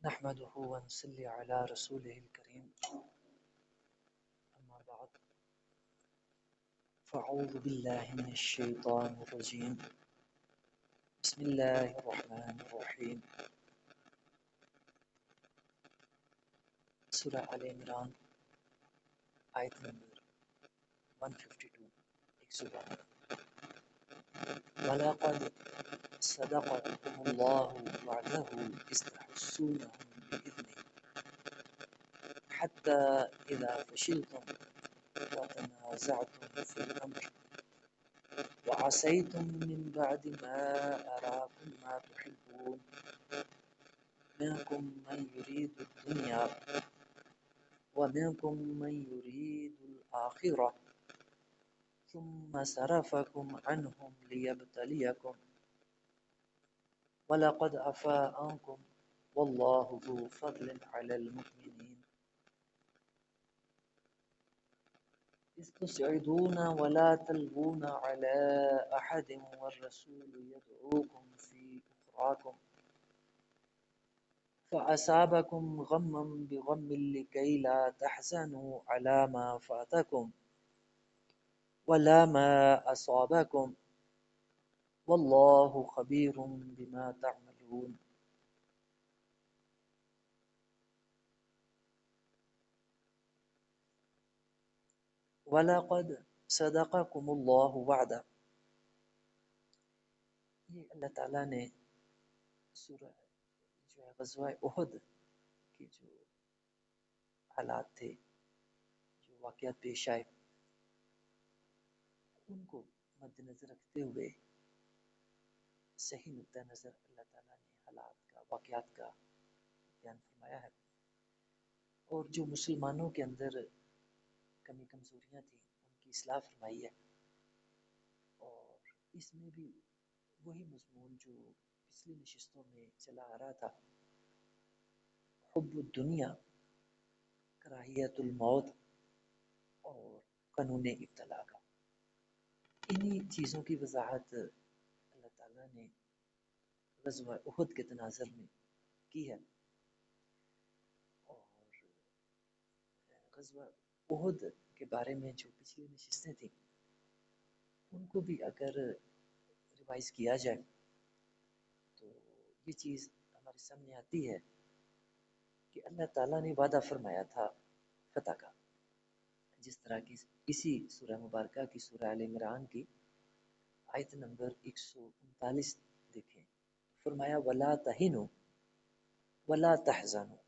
نحمده ونصلي على رسوله الكريم أما بعد فأعوذ بالله من الشيطان الرجيم بسم الله الرحمن الرحيم سورہ آل عمران آیت نمبر 152 152 وَلَقَدْ صَدَقَكُمُ اللَّهُ وَعْدَهُ إِذْ تَحُسُّونَهُم بِإِذْنِهِ حَتَّى إِذَا فَشِلْتُمْ وَتَنَازَعْتُمْ فِي الْأَمْرِ وَعَصَيْتُمْ مِنْ بَعْدِ مَا أَرَاكُمْ مَا تُحِبُّونَ مِنْكُمْ مَنْ يُرِيدُ الدُّنْيَا وَمِنْكُمْ مَنْ يُرِيدُ الْآخِرَةَ ثُمَّ صَرَفَكُمْ عَنْهُمْ لِيَبْتَلِيَكُمْ وَلَقَدْ عَفَا عَنْكُمْ وَاللَّهُ ذُو فَضْلٍ عَلَى الْمُؤْمِنِينَ إِذْ تُسْعِدُونَ وَلَا تَلْوُونَ عَلَى أَحَدٍ وَالرَّسُولُ يَدْعُوكُمْ فِي أُخْرَاكُمْ فَأَصَابَكُمْ غَمًّا بِغَمٍّ لِكَيْ لَا تَحْزَنُوا عَلَى مَا فَاتَكُمْ وَلَا مَا أَصَابَكُمْ وَاللَّهُ خَبِيرٌ بِمَا تَعْمَلُونَ وَلَقَدْ صَدَقَكُمُ اللَّهُ وَعْدَهُ یہ اللہ تعالیٰ نے سورہ جو ہے غزوہ احد کے جو حالات تھے جو واقعات پیش آئے ان کو مد نظر رکھتے ہوئے صحیح نقطہ نظر اللہ تعالیٰ نے حالات کا واقعات کا بیان فرمایا ہے اور جو مسلمانوں کے اندر کمی کمزوریاں تھیں ان کی اصلاح فرمائی ہے اور اس میں بھی وہی مضمون جو پچھلی نشستوں میں چلا آ رہا تھا حب الدنیا کراہیت الموت اور قانون ابتلا کا انہی چیزوں کی وضاحت اللہ تعالیٰ نے غزوہ احد کے تناظر میں کی ہے اور غزوہ احد کے بارے میں جو پچھلی نشستیں تھیں ان کو بھی اگر ریوائز کیا جائے تو یہ چیز ہمارے سامنے آتی ہے کہ اللہ تعالیٰ نے وعدہ فرمایا تھا فتح کا جس طرح کی اسی سورہ مبارکہ کی سورہ آل عمران کی آیت نمبر 139 دیکھیں فرمایا وَلَا تَهِنُوا وَلَا تَحْزَنُوا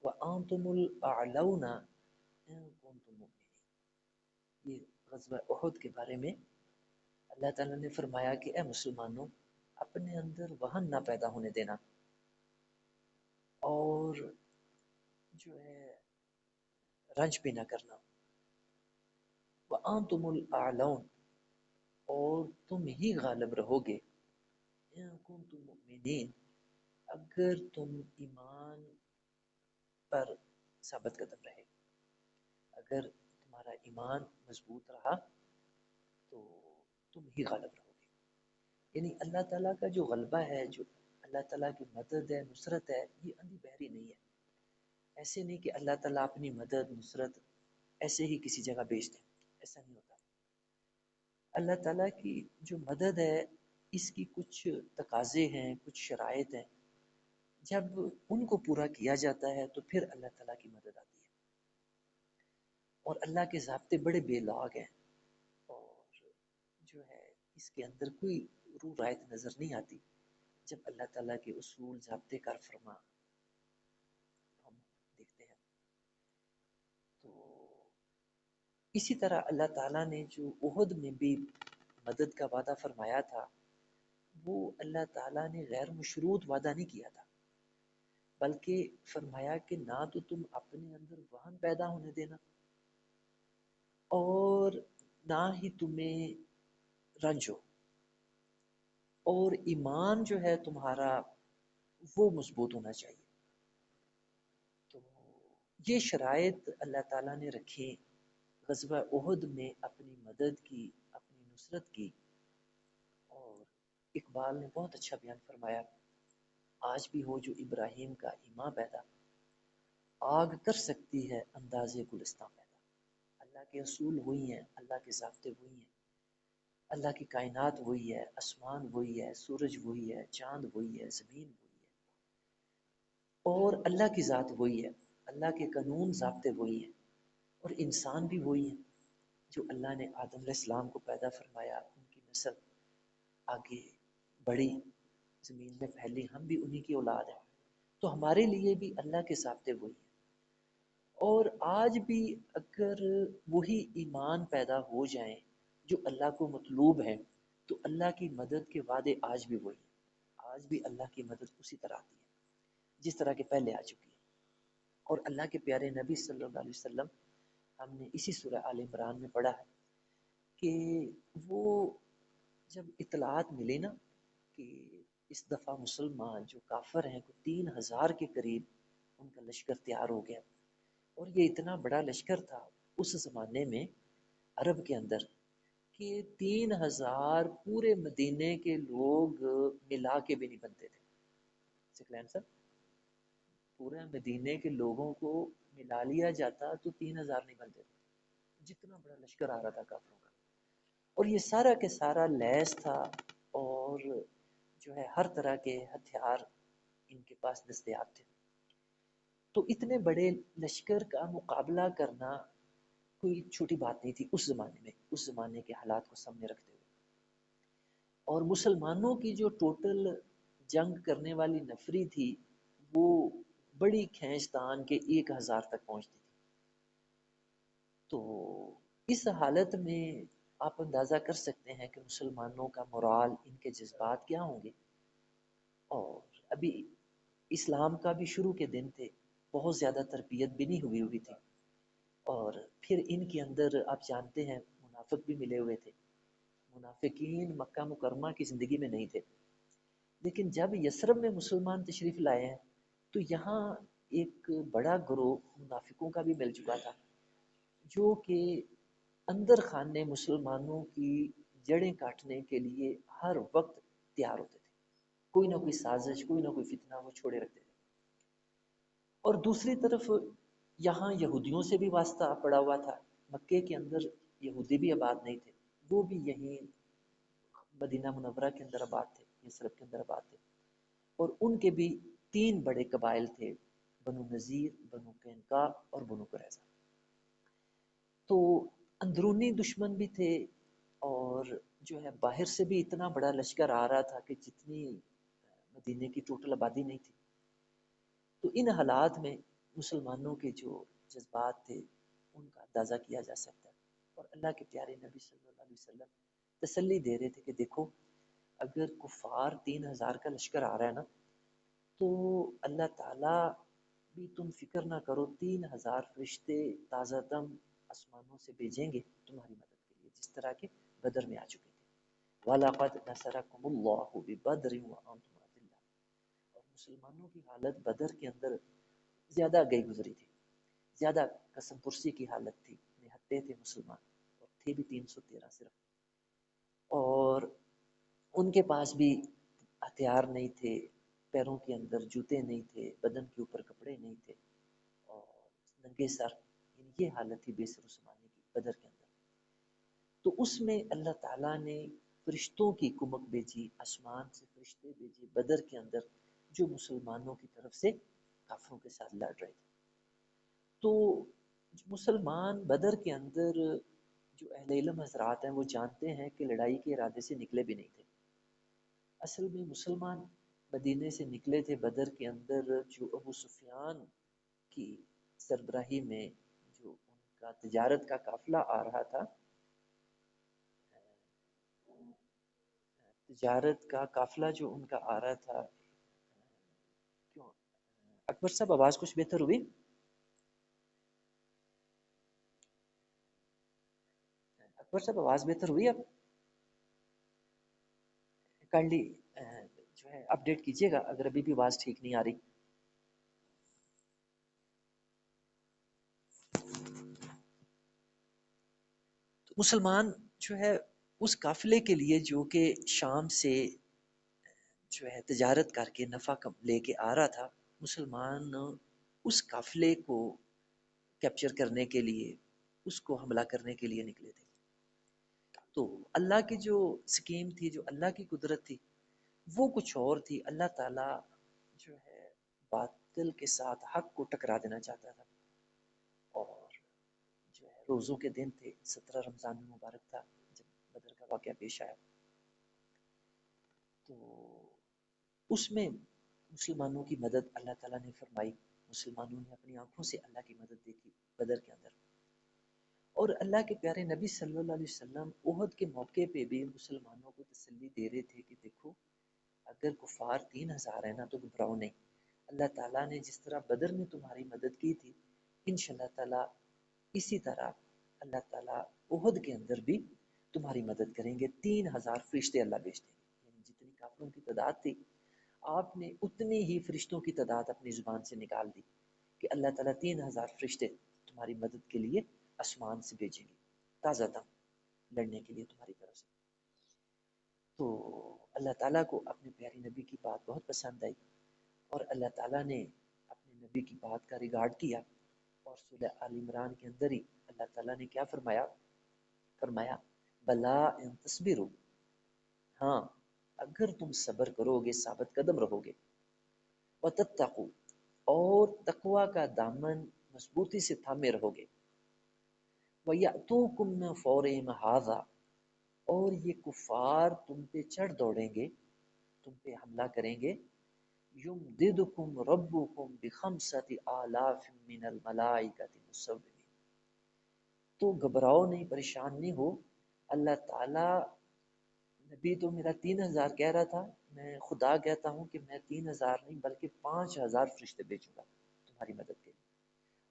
وَأَنْتُمُ الْأَعْلَوْنَ إِن كُنتُم مُؤْمِنِينَ یہ غزوہ احد کے بارے میں اللہ تعالیٰ نے فرمایا کہ اے مسلمانوں اپنے اندر وہن نہ پیدا ہونے دینا اور جو ہے رنج بھی نہ کرنا وَأَنْتُمُ الْأَعْلَوْنَ اور تم ہی غالب رہو گے إِن كُنتُم مُؤْمِنِينَ اگر تم ایمان پر ثابت قدم رہے اگر تمہارا ایمان مضبوط رہا تو تم ہی غالب رہو گے یعنی اللہ تعالیٰ کا جو غلبہ ہے جو اللہ تعالیٰ کی مدد ہے نصرت ہے یہ اندھی بہری نہیں ہے ایسے نہیں کہ اللہ تعالیٰ اپنی مدد نصرت ایسے ہی کسی جگہ بھیج دیں ایسا نہیں ہوتا اللہ تعالیٰ کی جو مدد ہے اس کی کچھ تقاضے ہیں کچھ شرائط ہیں جب ان کو پورا کیا جاتا ہے تو پھر اللہ تعالیٰ کی مدد آتی ہے اور اللہ کے ضابطے بڑے بے لاگ ہیں اور جو ہے اس کے اندر کوئی روح رایت نظر نہیں آتی جب اللہ تعالیٰ کے اصول ضابطے کار فرما ہم دیکھتے ہیں تو اسی طرح اللہ تعالیٰ نے جو احد میں بھی مدد کا وعدہ فرمایا تھا وہ اللہ تعالیٰ نے غیر مشروط وعدہ نہیں کیا تھا بلکہ فرمایا کہ نہ تو تم اپنے اندر وہن پیدا ہونے دینا اور نہ ہی تمہیں رنج ہو اور ایمان جو ہے تمہارا وہ مضبوط ہونا چاہیے تو یہ شرائط اللہ تعالیٰ نے رکھی غزوہ احد میں اپنی مدد کی اپنی نصرت کی اور اقبال نے بہت اچھا بیان فرمایا آج بھی ہو جو ابراہیم کا ایمان پیدا، آگ کر سکتی ہے اندازے گلستاں پیدا۔ اللہ کے اصول وہی ہیں، اللہ کے ضابطے وہی ہیں، اللہ کی کائنات وہی ہے، آسمان وہی ہے، سورج وہی ہے، چاند وہی ہے، زمین وہی ہے، اور اللہ کی ذات وہی ہے، اللہ کے قانون ضابطے وہی ہیں، اور انسان بھی وہی ہے جو اللہ نے آدم علیہ السلام کو پیدا فرمایا، ان کی نسل آگے بڑھی، زمین میں پھیلی، ہم بھی انہی کی اولاد ہیں، تو ہمارے لیے بھی اللہ کے ضابطے وہی ہیں۔ اور آج بھی اگر وہی ایمان پیدا ہو جائیں جو اللہ کو مطلوب ہے، تو اللہ کی مدد کے وعدے آج بھی وہی ہیں، آج بھی اللہ کی مدد اسی طرح آتی ہے جس طرح کے پہلے آ چکی ہے۔ اور اللہ کے پیارے نبی صلی اللہ علیہ وسلم، ہم نے اسی سورہ آل عمران میں پڑھا ہے کہ وہ جب اطلاعات ملی نا کہ اس دفعہ مسلمان جو کافر ہیں کو 3,000 کے قریب ان کا لشکر تیار ہو گیا، اور یہ اتنا بڑا لشکر تھا اس زمانے میں عرب کے اندر کہ 3,000 پورے مدینے کے لوگ ملا کے بھی نہیں بنتے تھے۔ سکلین صاحب، پورے مدینے کے لوگوں کو ملا لیا جاتا تو 3,000 نہیں بنتے تھے، جتنا بڑا لشکر آ رہا تھا کافروں کا، اور یہ سارا کے سارا لیس تھا، اور جو ہے ہر طرح کے ہتھیار ان کے پاس دستیاب تھے۔ تو اتنے بڑے لشکر کا مقابلہ کرنا کوئی چھوٹی بات نہیں تھی اس زمانے میں، اس زمانے کے حالات کو سامنے رکھتے ہوئے۔ اور مسلمانوں کی جو ٹوٹل جنگ کرنے والی نفری تھی وہ بڑی کھینچ تان کے 1,000 تک پہنچتی تھی۔ تو اس حالت میں آپ اندازہ کر سکتے ہیں کہ مسلمانوں کا مورال، ان کے جذبات کیا ہوں گے۔ اور ابھی اسلام کا بھی شروع کے دن تھے، بہت زیادہ تربیت بھی نہیں ہوئی تھی، اور پھر ان کے اندر آپ جانتے ہیں منافق بھی ملے ہوئے تھے، منافقین مکہ مکرمہ کی زندگی میں نہیں تھے، لیکن جب یثرب میں مسلمان تشریف لائے ہیں تو یہاں ایک بڑا گروہ منافقوں کا بھی مل چکا تھا، جو کہ اندر خانے مسلمانوں کی جڑیں کاٹنے کے لیے ہر وقت تیار ہوتے تھے، کوئی نہ کوئی سازش، کوئی نہ کوئی فتنہ وہ چھوڑے رکھتے تھے۔ اور دوسری طرف یہاں یہودیوں سے بھی واسطہ پڑا ہوا تھا، مکے کے اندر یہودی بھی آباد نہیں تھے، وہ بھی یہیں مدینہ منورہ کے اندر آباد تھے، یثرب کے اندر آباد تھے، اور ان کے بھی 3 بڑے قبائل تھے، بنو نذیر، بنو قینقاع اور بنو قریظہ۔ تو اندرونی دشمن بھی تھے، اور جو ہے باہر سے بھی اتنا بڑا لشکر آ رہا تھا کہ جتنی مدینے کی ٹوٹل آبادی نہیں تھی۔ تو ان حالات میں مسلمانوں کے جو جذبات تھے ان کا اندازہ کیا جا سکتا ہے، اور اللہ کے پیارے نبی صلی اللہ علیہ وسلم تسلی دے رہے تھے کہ دیکھو اگر کفار 3,000 کا لشکر آ رہا ہے نا، تو اللہ تعالیٰ بھی تم فکر نہ کرو، 3,000 فرشتے تازہ دم آسمانوں سے بھیجیں گے تمہاری مدد کے لیے، جس طرح کے بدر میں آ چکے تھے۔ وَلَقَدْ نَصَرَكُمُ اللَّهُ بِبَدْرٍ وَأَنْتُمْ أَذِلَّةٌ۔ اور مسلمانوں کی حالت بدر کے اندر زیادہ گئی گزری تھی، زیادہ قسم پرسی کی حالت تھی، نہتے تھے مسلمان، اور تھے بھی 313 صرف، اور ان کے پاس بھی ہتھیار نہیں تھے، پیروں کے اندر جوتے نہیں تھے، بدن کے اوپر کپڑے نہیں تھے، اور ننگے سر، یہ حالت تھی بے سر و سامانے کی بدر کے اندر۔ تو اس میں اللہ تعالیٰ نے فرشتوں کی کمک بھیجی، آسمان سے فرشتے بھیجے بدر کے اندر، جو مسلمانوں کی طرف سے کافروں کے ساتھ لڑ رہے تھے۔ تو مسلمان بدر کے اندر جو اہل علم حضرات ہیں وہ جانتے ہیں کہ لڑائی کے ارادے سے نکلے بھی نہیں تھے، اصل میں مسلمان مدینے سے نکلے تھے بدر کے اندر، جو ابو سفیان کی سربراہی میں جو ان کا تجارت کا قافلہ آ رہا تھا، تجارت کا قافلہ جو ان کا آ رہا تھا، کیوں اکبر صاحب آواز کچھ بہتر ہوئی؟ اکبر صاحب آواز بہتر ہوئی؟ اب کائنڈلی جو ہے اپڈیٹ کیجیے گا اگر ابھی بھی آواز ٹھیک نہیں آ رہی۔ تو مسلمان جو ہے اس قافلے کے لیے جو کہ شام سے جو ہے تجارت کر کے نفع لے کے آ رہا تھا، مسلمان اس قافلے کو کیپچر کرنے کے لیے، اس کو حملہ کرنے کے لیے نکلے تھے۔ تو اللہ کی جو سکیم تھی، جو اللہ کی قدرت تھی، وہ کچھ اور تھی۔ اللہ تعالیٰ جو ہے باطل کے ساتھ حق کو ٹکرا دینا چاہتا تھا۔ اور جو ہے روزوں کے دن تھے، 17 رمضان مبارک تھا جب بدر کا واقعہ پیش آیا۔ تو اس میں مسلمانوں کی مدد اللہ تعالیٰ نے فرمائی، مسلمانوں نے اپنی آنکھوں سے اللہ کی مدد دیکھی بدر کے اندر۔ اور اللہ کے پیارے نبی صلی اللہ علیہ وسلم احد کے موقع پہ بھی مسلمانوں کو تسلی دے رہے تھے کہ دیکھو، اگر کفار 3000 ہیں نا تو گھبراؤ نہیں، اللہ تعالیٰ نے جس طرح بدر میں تمہاری مدد کی تھی، انشاءاللہ تعالیٰ اسی طرح اللہ تعالیٰ احد کے اندر بھی تمہاری مدد کریں گے۔ 3000 فرشتے اللہ بھیج دیں گے، یعنی جتنی کافروں کی تعداد تھی، آپ نے اتنی ہی فرشتوں کی تعداد اپنی زبان سے نکال دی کہ اللہ تعالیٰ 3000 فرشتے تمہاری مدد کے لیے آسمان سے بھیجیں گے، تازہ دم لڑنے کے لیے تمہاری طرف سے۔ تو اللہ تعالیٰ کو اپنے پیارے نبی کی بات بہت پسند آئی، اور اللہ تعالیٰ نے اپنے نبی کی بات کا ریگارڈ کیا، اور سورہ آل عمران کے اندر ہی اللہ تعالیٰ نے کیا فرمایا؟ فرمایا بلا ان تصبروا، ہاں اگر تم صبر کرو گے، ثابت قدم رہو گے، وتتقوا، اور تقوی کا دامن مضبوطی سے تھامے رہو گے، وَيَأْتُوكُم مِّن فَوْرِهِمْ هَٰذَا، اور یہ کفار تم پہ چڑھ دوڑیں گے، تم پہ حملہ کریں گے، يُمْدِدْكُمْ رَبُّكُمْ بِخَمْسَةِ آلَافٍ مِّنَ الْمَلَائِكَةِ مُصَوِّمِينَ۔ تو گھبراؤ نہیں، پریشان نہیں ہو، اللہ تعالیٰ، نبی تو میرا 3000 کہہ رہا تھا، میں خدا کہتا ہوں کہ میں 3000 نہیں بلکہ 5000 فرشتے بھیجوں گا تمہاری مدد کے لیے،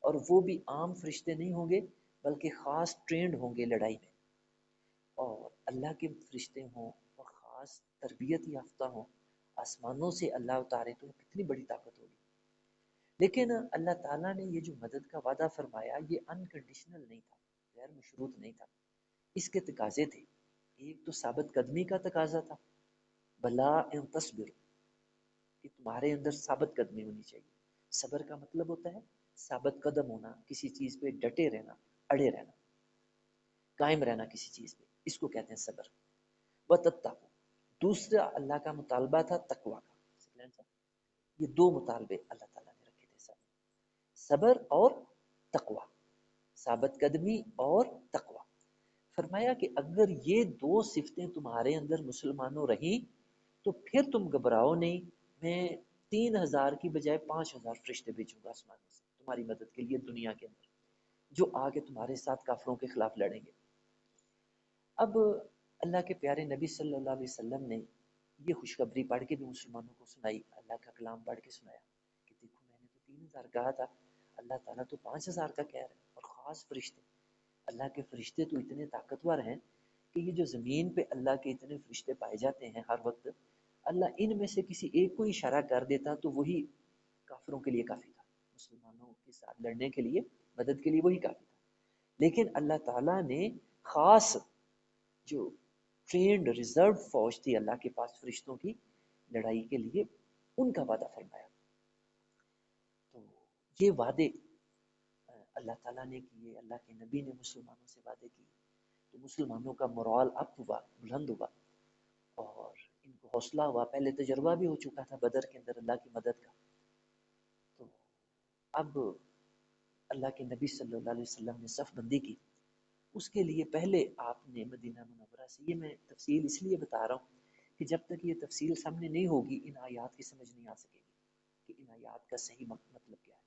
اور وہ بھی عام فرشتے نہیں ہوں گے بلکہ خاص ٹرینڈ ہوں گے لڑائی میں، اور اللہ کے فرشتے ہوں اور خاص تربیت یافتہ ہوں، آسمانوں سے اللہ اتارے تو کتنی بڑی طاقت ہوگی۔ لیکن اللہ تعالیٰ نے یہ جو مدد کا وعدہ فرمایا، یہ انکنڈیشنل نہیں تھا، غیر مشروط نہیں تھا، اس کے تقاضے تھے۔ ایک تو ثابت قدمی کا تقاضا تھا، بلا ان تصبر، کہ تمہارے اندر ثابت قدمی ہونی چاہیے۔ صبر کا مطلب ہوتا ہے ثابت قدم ہونا، کسی چیز پہ ڈٹے رہنا، اڑے رہنا، قائم رہنا کسی چیز پہ، اس کو کہتے ہیں صبر۔ وتتقوا، دوسرا اللہ کا مطالبہ تھا تقوی کا۔ یہ دو مطالبے اللہ تعالیٰ نے رکھے تھے، صبر اور تقوی، ثابت قدمی اور تقوی۔ فرمایا کہ اگر یہ دو صفتیں تمہارے اندر مسلمانوں رہیں تو پھر تم گھبراؤ نہیں، میں 3000 کی بجائے 5000 فرشتے بھیجوں گا آسمانوں سے تمہاری مدد کے لیے دنیا کے اندر، جو آگے تمہارے ساتھ کافروں کے خلاف لڑیں گے۔ اب اللہ کے پیارے نبی صلی اللہ علیہ وسلم نے یہ خوشخبری پڑھ کے بھی مسلمانوں کو سنائی، اللہ کا کلام پڑھ کے سنایا کہ دیکھو، میں نے تو 3000 کہا تھا، اللہ تعالیٰ تو 5000 کا کہہ رہا ہے، اور خاص فرشتے۔ اللہ کے فرشتے تو اتنے طاقتور ہیں کہ یہ جو زمین پہ اللہ کے اتنے فرشتے پائے جاتے ہیں ہر وقت، اللہ ان میں سے کسی ایک کو اشارہ کر دیتا تو وہی کافروں کے لیے کافی تھا، مسلمانوں کے ساتھ لڑنے کے لیے، مدد کے لیے وہی کافی تھا۔ لیکن اللہ تعالیٰ نے خاص جو ٹرینڈ ریزرو فوج تھی اللہ کے پاس فرشتوں کی لڑائی کے لیے، ان کا وعدہ فرمایا۔ تو یہ وعدے اللہ تعالیٰ نے کیے، اللہ کے نبی نے مسلمانوں سے وعدے کیے، تو مسلمانوں کا morale اپ ہوا، بلند ہوا، اور ان کو حوصلہ ہوا۔ پہلے تجربہ بھی ہو چکا تھا بدر کے اندر اللہ کی مدد کا۔ تو اب اللہ کے نبی صلی اللہ علیہ وسلم نے صف بندی کی۔ اس کے لیے پہلے آپ نے مدینہ منورہ سے، یہ میں تفصیل اس لیے بتا رہا ہوں کہ جب تک یہ تفصیل سامنے نہیں ہوگی ان آیات کی سمجھ نہیں آ سکے گی کہ ان آیات کا صحیح مطلب کیا ہے،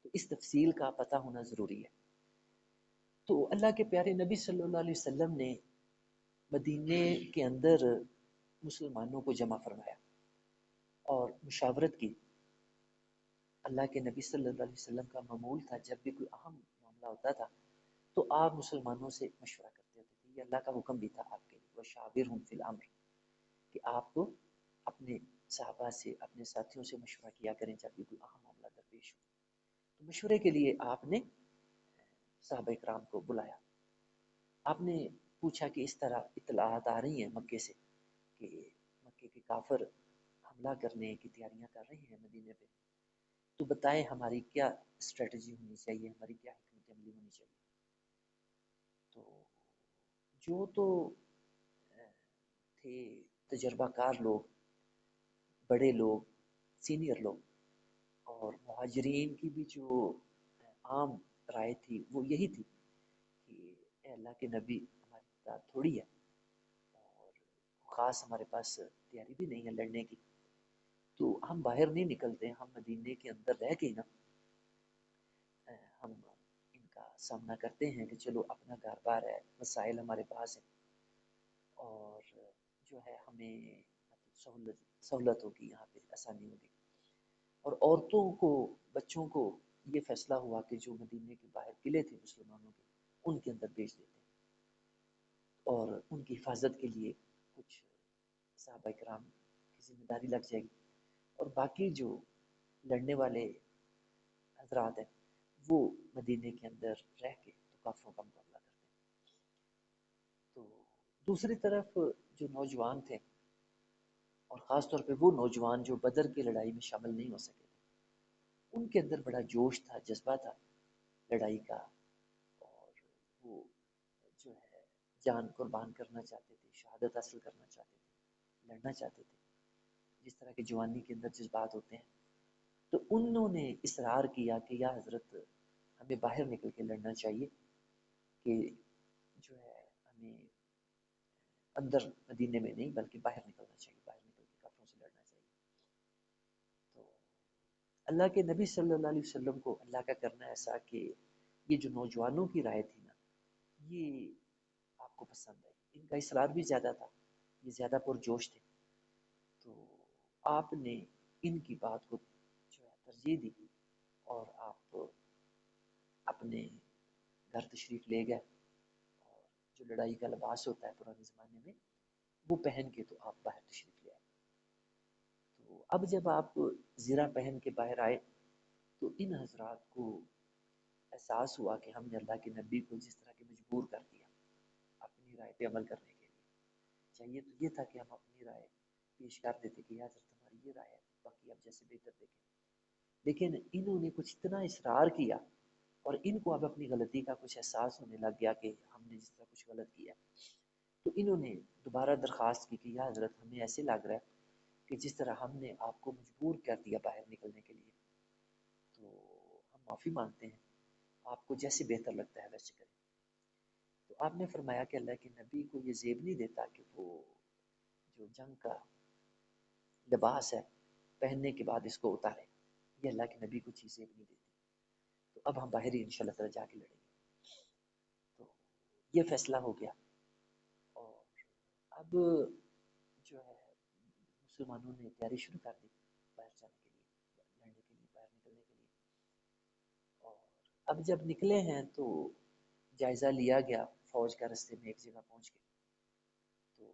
تو اس تفصیل کا پتہ ہونا ضروری ہے۔ تو اللہ کے پیارے نبی صلی اللہ علیہ وسلم نے مدینے کے اندر مسلمانوں کو جمع فرمایا اور مشاورت کی۔ اللہ کے نبی صلی اللہ علیہ وسلم کا معمول تھا جب بھی کوئی اہم معاملہ ہوتا تھا تو آپ مسلمانوں سے مشورہ کرتے ہوتے تھے، یہ اللہ کا حکم بھی تھا آپ کے لیے، وَشَاوِرْهُمْ فِي الْأَمْرِ، کہ آپ کو اپنے صحابہ سے، اپنے ساتھیوں سے مشورہ کیا کریں جب بھی کوئی اہم معاملہ درپیش ہو۔ تو مشورے کے لیے آپ نے صحابہ اکرام کو بلایا۔ آپ نے پوچھا کہ اس طرح اطلاعات آ رہی ہیں مکے سے کہ مکے کے کافر حملہ کرنے کی تیاریاں کر رہے ہیں مدینے پہ، تو بتائیں ہماری کیا اسٹریٹجی ہونی چاہیے، ہماری کیا حکمت عملی ہونی چاہیے؟ تو جو تو تھے تجربہ کار لوگ، بڑے لوگ، سینئر لوگ، اور مہاجرین کی بھی جو عام رائے تھی وہ یہی تھی کہ اے اللہ کے نبی، ہماری تعداد تھوڑی ہے اور خاص ہمارے پاس تیاری بھی نہیں ہے لڑنے کی، تو ہم باہر نہیں نکلتے، ہم مدینے کے اندر رہ کے نا ہم ان کا سامنا کرتے ہیں کہ چلو اپنا گھر بار ہے، وسائل ہمارے پاس ہیں، اور جو ہے ہمیں سہولت ہوگی، یہاں پہ آسانی ہوگی۔ اور عورتوں کو، بچوں کو یہ فیصلہ ہوا کہ جو مدینے کے باہر قلعے تھے مسلمانوں کے، ان کے اندر بیچ دیتے اور ان کی حفاظت کے لیے کچھ صحابہ کرام کی ذمہ داری لگ جائے گی، اور باقی جو لڑنے والے حضرات ہیں وہ مدینے کے اندر رہ کے تو کافروں کا مقابلہ کرتے ہیں۔ تو دوسری طرف جو نوجوان تھے، اور خاص طور پہ وہ نوجوان جو بدر کی لڑائی میں شامل نہیں ہو سکے تھے، ان کے اندر بڑا جوش تھا، جذبہ تھا لڑائی کا، اور وہ جو ہے جان قربان کرنا چاہتے تھے، شہادت حاصل کرنا چاہتے تھے، لڑنا چاہتے تھے، جس طرح کی جوانی کے اندر جذبات ہوتے ہیں۔ تو انہوں نے اصرار کیا کہ یا حضرت، ہمیں باہر نکل کے لڑنا چاہیے، کہ جو ہے ہمیں اندر مدینے میں نہیں بلکہ باہر نکلنا چاہیے، باہر نکل کے کافروں سے لڑنا چاہیے۔ تو اللہ کے نبی صلی اللہ علیہ وسلم کو اللہ کا کرنا ایسا کہ یہ جو نوجوانوں کی رائے تھی نا، یہ آپ کو پسند آئی، ان کا اصرار بھی زیادہ تھا، یہ زیادہ پرجوش تھے، تو آپ نے ان کی بات کو جو ہے ترجیح دی، اور آپ اپنے گھر تشریف لے گئے، اور جو لڑائی کا لباس ہوتا ہے پرانے زمانے میں وہ پہن کے تو آپ باہر تشریف لے آئے۔ تو اب جب آپ زرہ پہن کے باہر آئے تو ان حضرات کو احساس ہوا کہ ہم نے اللہ کے نبی کو جس طرح کے مجبور کر دیا اپنی رائے پہ عمل کرنے کے لیے، چاہیے تو یہ تھا کہ ہم اپنی رائے پیش کر دیتے کہ یا حضرت ہماری یہ رائے ہے، باقی آپ جیسے بہتر دیکھیں، لیکن انہوں نے کچھ اتنا اصرار کیا، اور ان کو اب اپنی غلطی کا کچھ احساس ہونے لگ گیا کہ ہم نے جس طرح کچھ غلط کیا، تو انہوں نے دوبارہ درخواست کی کہ یا حضرت ہمیں ایسے لگ رہا ہے کہ جس طرح ہم نے آپ کو مجبور کر دیا باہر نکلنے کے لیے، تو ہم معافی مانگتے ہیں، آپ کو جیسے بہتر لگتا ہے ویسے کریں۔ تو آپ نے فرمایا کہ اللہ کے نبی کو یہ زیب نہیں دیتا کہ وہ جو جنگ کا لباس ہے پہننے کے بعد اس کو اتارے، یہ اللہ کے نبی کو چیز زیب نہیں دیتی، تو اب ہم باہر ہی انشاءاللہ تعالی جا کے لڑیں گے۔ تو یہ فیصلہ ہو گیا، اور اب جو ہے مسلمانوں نے تیاری شروع کر دی باہر جانے کے لیے، لڑنے کے لیے، باہر نکلنے کے لیے۔ اور اب جب نکلے ہیں تو جائزہ لیا گیا فوج کا، رستے میں ایک جگہ پہنچ کے تو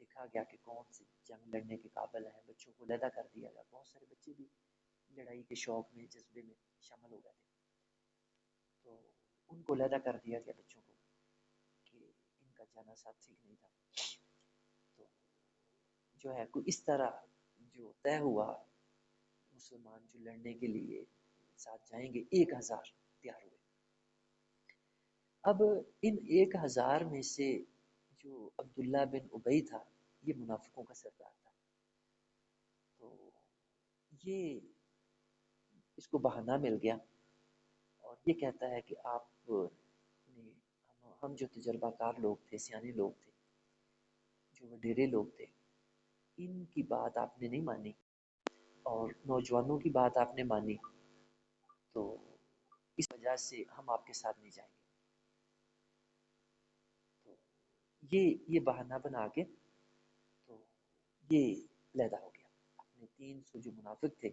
دیکھا گیا کہ کون سی جنگ لڑنے کے قابل ہیں، بچوں کو علیحدہ کر دیا گیا، بہت سارے بچے بھی لڑائی کے شوق میں، جذبے میں شامل ہو گئے تھے، تو ان کو علیحدہ کر دیا گیا بچوں کو کہ ان کا جانا ساتھ ٹھیک نہیں تھا۔ تو جو ہے کوئی اس طرح جو طے ہوا، مسلمان جو لڑنے کے لیے ساتھ جائیں گے 1000 تیار ہوئے۔ اب ان 1000 میں سے جو عبداللہ بن ابی تھا یہ منافقوں کا سردار تھا، تو یہ اس کو بہانہ مل گیا، اور یہ کہتا ہے کہ آپ نے، ہم جو تجربہ کار لوگ تھے، سیانے لوگ تھے، جو وڈیرے لوگ تھے، ان کی بات آپ نے نہیں مانی، اور نوجوانوں کی بات آپ نے مانی، تو اس وجہ سے ہم آپ کے ساتھ نہیں جائیں گے۔ تو یہ بہانہ بنا کے تو یہ علیحدہ ہو گیا، اپنے 300 جو منافق تھے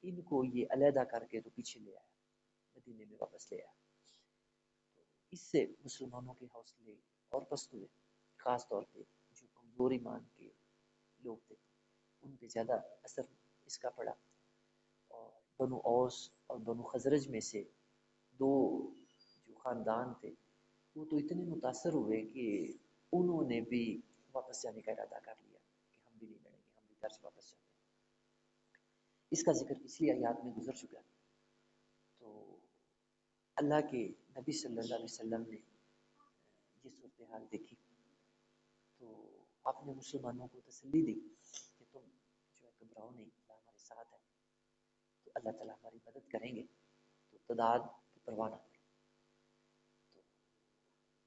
ان کو یہ علیحدہ کر کے تو پیچھے لے آیا، مدینے میں واپس لے آیا۔ تو اس سے مسلمانوں کے حوصلے اور پست ہوئے، خاص طور پہ جو کمزور ایمان کے لوگ تھے ان پہ زیادہ اثر اس کا پڑا، اور بنو اوس اور بنو خزرج میں سے 2 جو خاندان تھے وہ تو اتنے متاثر ہوئے کہ انہوں نے بھی واپس جانے کا ارادہ کر لیا کہ ہم بھی نہیں لڑیں گے، گھر سے واپس جاتے ہیں۔ اس کا ذکر پچھلی آیات میں گزر چکا ہے۔ تو اللہ کے نبی صلی اللہ علیہ وسلم نے یہ صورتحال دیکھی تو آپ نے مسلمانوں کو تسلی دی کہ تم جو ہے گھبراؤ نہیں، اللہ ہمارے ساتھ ہے، تو اللہ تعالیٰ ہماری مدد کریں گے، تو تعداد کی پرواہ نہ کرو۔ تو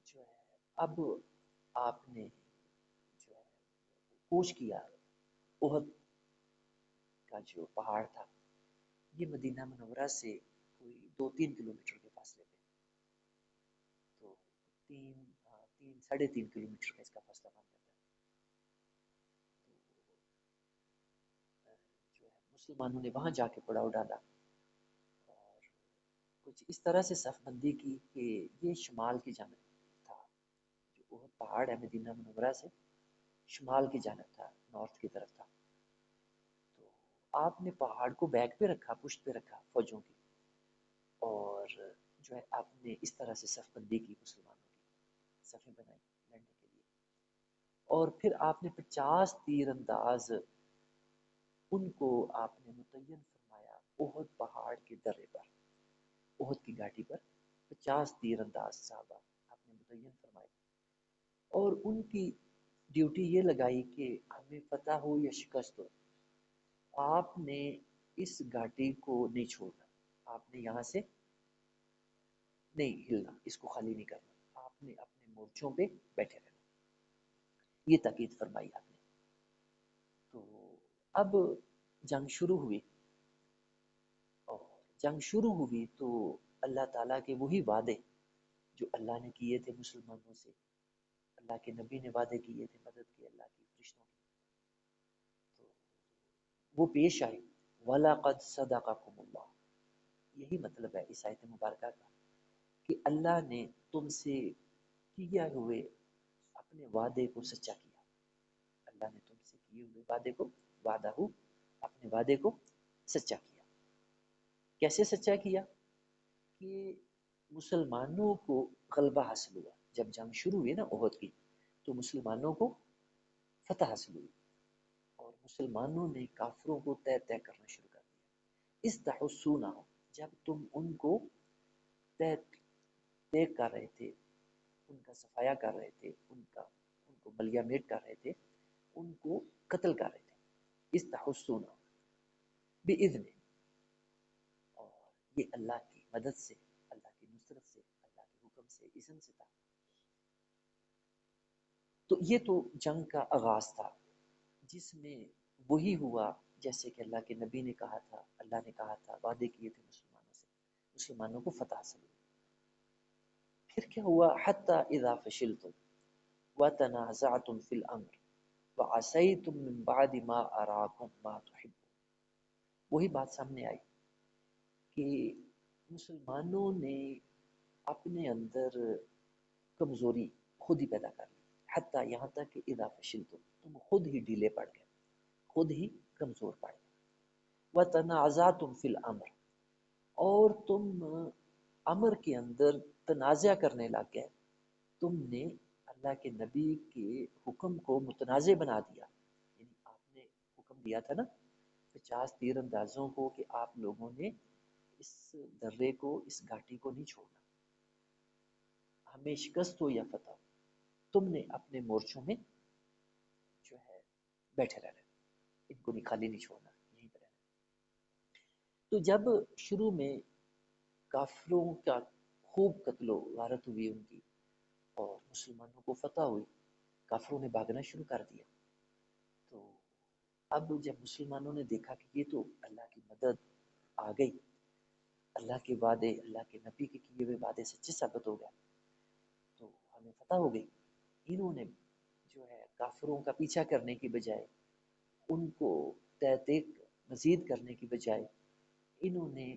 جو ہے اب آپ نے جو ہے کوچ کیا، احد کا جو پہاڑ تھا یہ مدینہ منورہ سے کوئی 2-3 کلومیٹر کے فاصلے پہ، تو تین 3.5 کلومیٹر کا اس کا فاصلہ بن جاتا ہے۔ تو جو ہے مسلمانوں نے وہاں جا کے پڑاؤ ڈالا اور کچھ اس طرح سے صف بندی کی کہ یہ شمال کی جانب تھا، جو احد پہاڑ ہے مدینہ منورہ سے شمال کی جانب تھا، نارتھ کی طرف تھا۔ تو آپ نے پہاڑ کو بیک پہ رکھا، پشت پہ رکھا فوجوں کی، اور جو ہے آپ نے اس طرح سے صف بندی کی، مسلمانوں کی صفیں بنائی لڑنے کے لیے، اور پھر آپ نے 50 تیر انداز ان کو آپ نے متعین فرمایا احد پہاڑ کے درے پر، احد کی گھاٹی پر 50 تیر انداز صحابہ آپ نے متعین فرمائے، اور ان کی ڈیوٹی یہ لگائی کہ ہمیں فتح ہو یا شکست ہو، آپ نے اس گھاٹی کو نہیں چھوڑنا، آپ نے یہاں سے نہیں ہلنا، اس کو خالی نہیں کرنا، آپ نے اپنے مورچوں پہ بیٹھے رہنا، یہ تاکید فرمائی آپ نے۔ تو اب جنگ شروع ہوئی، اور جنگ شروع ہوئی تو اللہ تعالیٰ کے وہی وعدے جو اللہ نے کیے تھے مسلمانوں سے، اللہ کے نبی نے وعدے کیے تھے مدد کے اللہ کی فرشتوں کی، تو وہ پیش آئے۔ وَلَقَدْ صَدَقَكُمُ اللَّهُ، یہی مطلب ہے اس آیت مبارکہ کا کہ اللہ نے تم سے کیا ہوئے اپنے وعدے کو سچا کیا، اللہ نے تم سے کیے ہوئے وعدے کو، وعدہ ہو اپنے وعدے کو سچا کیا۔ کیسے سچا کیا؟ کہ مسلمانوں کو غلبہ حاصل ہوا، جب جنگ شروع ہوئی نا احد کی، تو مسلمانوں کو فتح حاصل ہوئی، اور مسلمانوں نے کافروں کو طے طے کرنا شروع کر دیا۔ اس تحسونہ، جب تم ان کو طے طے کر رہے تھے، ان کا صفایا کر رہے تھے، ان کو ملیہ میٹ کر رہے تھے، ان کو قتل کر رہے تھے، اس تحسونہ بِإِذْنِ، اور یہ اللہ کی مدد سے، اللہ کی نصرت سے، اللہ کے حکم سے، اذن سے تھا۔ تو یہ تو جنگ کا آغاز تھا، جس میں وہی ہوا جیسے کہ اللہ کے نبی نے کہا تھا، اللہ نے کہا تھا، وعدے کیے تھے مسلمانوں سے، مسلمانوں کو فتح حاصل ہوئی۔ پھر کیا ہوا؟ حَتَّى إِذَا فَشِلْتُمْ وَتَنَازَعْتُمْ فِي الْأَمْرِ وَعَصَيْتُمْ مِنْ بَعْدِ مَا أَرَاكُمْ مَا تُحِبُّونَ، وہی بات سامنے آئی کہ مسلمانوں نے اپنے اندر کمزوری خود ہی پیدا کر لی، حتیٰ یہاں تک کہ اذا فشلتم، تم خود ہی ڈھیلے پڑ گئے، خود ہی کمزور پڑ گئے، وتنازعتم فی الامر، اور تم امر کے اندر تنازع کرنے لگ گئے، تم نے اللہ کے نبی کے حکم کو متنازع بنا دیا، یعنی آپ نے حکم دیا تھا نا 50 تیر اندازوں کو کہ آپ لوگوں نے اس درے کو، اس گھاٹی کو نہیں چھوڑنا، ہمیں شکست ہو یا فتح ہو، تم نے اپنے مورچوں میں جو ہے بیٹھے رہنا، ان کو نہیں خالی نہیں چھوڑنا، یہیں پہ رہنا۔ تو جب شروع میں کافروں کا خوب قتل و غارت ہوئی ان کی، اور مسلمانوں کو فتح ہوئی، کافروں نے بھاگنا شروع کر دیا، تو اب جب مسلمانوں نے دیکھا کہ یہ تو اللہ کی مدد آ گئی، اللہ کے وعدے، اللہ کے نبی کے کیے ہوئے وعدے سچے ثابت ہو گئے، تو ہمیں فتح ہو گئی، انہوں نے جو ہے کافروں کا پیچھا کرنے کی بجائے، ان کو تحقیق مزید کرنے کی بجائے، انہوں نے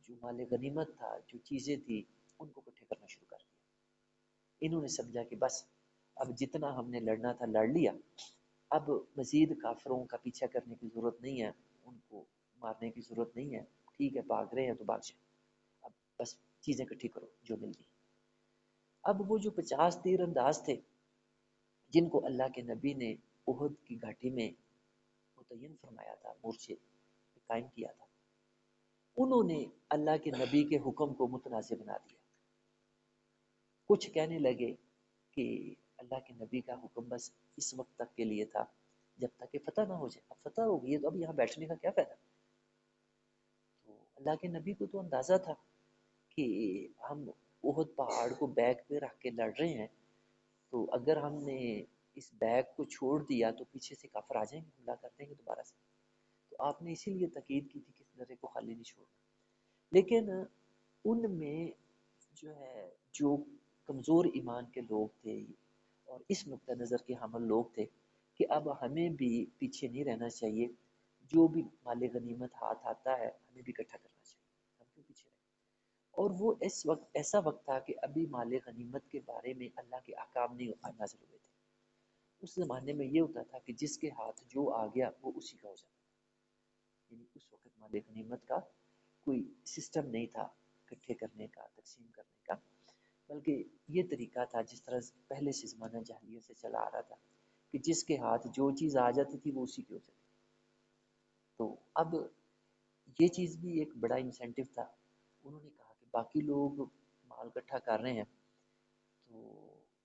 جو مال غنیمت تھا، جو چیزیں تھی، ان کو اکٹھے کرنا شروع کر دیا۔ انہوں نے سمجھا کہ بس اب جتنا ہم نے لڑنا تھا لڑ لیا، اب مزید کافروں کا پیچھا کرنے کی ضرورت نہیں ہے، ان کو مارنے کی ضرورت نہیں ہے، ٹھیک ہے بھاگ رہے ہیں تو بھاگ جائیں، اب بس چیزیں اکٹھی کرو جو مل گئی۔ اب وہ جو 50 تیر انداز تھے جن کو اللہ کے نبی نے احد کی گھاٹی میں متعین فرمایا تھا، مورچے قائم کیا تھا، انہوں نے اللہ کے نبی کے حکم کو متنازع بنا دیا۔ کچھ کہنے لگے کہ اللہ کے نبی کا حکم بس اس وقت تک کے لیے تھا جب تک کہ فتح نہ ہو جائے، اب فتح ہو گئی ہے تو اب یہاں بیٹھنے کا کیا فائدہ۔ تو اللہ کے نبی کو تو اندازہ تھا کہ ہم احد پہاڑ کو بیک پہ رکھ کے لڑ رہے ہیں، تو اگر ہم نے اس بیک کو چھوڑ دیا تو پیچھے سے کافر آ جائیں گے، حملہ کر دیں گے دوبارہ سے۔ تو آپ نے اسی لیے تاکید کی تھی کہ اس درے کو خالی نہیں چھوڑنا۔ لیکن ان میں جو ہے جو کمزور ایمان کے لوگ تھے اور اس نقطہ نظر کے حامل لوگ تھے کہ اب ہمیں بھی پیچھے نہیں رہنا چاہیے، جو بھی مال غنیمت ہاتھ آتا ہے ہمیں بھی اکٹھا کرنا چاہیے، ہم کیوں پیچھے رہیں۔ اور وہ اس وقت ایسا وقت تھا کہ ابھی مال غنیمت کے بارے میں اللہ کے احکام نہیں نازل ہوئے تھے۔ اس زمانے میں یہ ہوتا تھا کہ جس کے ہاتھ جو آ گیا وہ اسی کا ہو جاتا تھا، یعنی اس وقت مال غنیمت کا کوئی سسٹم نہیں تھا اکٹھے کرنے کا، تقسیم کرنے کا، بلکہ یہ طریقہ تھا جس طرح پہلے سے زمانہ جاہلیت سے چلا آ رہا تھا کہ جس کے ہاتھ جو چیز آ جاتی تھی وہ اسی کی ہو جاتی تھی۔ تو اب یہ چیز بھی ایک بڑا انسینٹو تھا۔ انہوں نے کہا کہ باقی لوگ مال اکٹھا کر رہے ہیں تو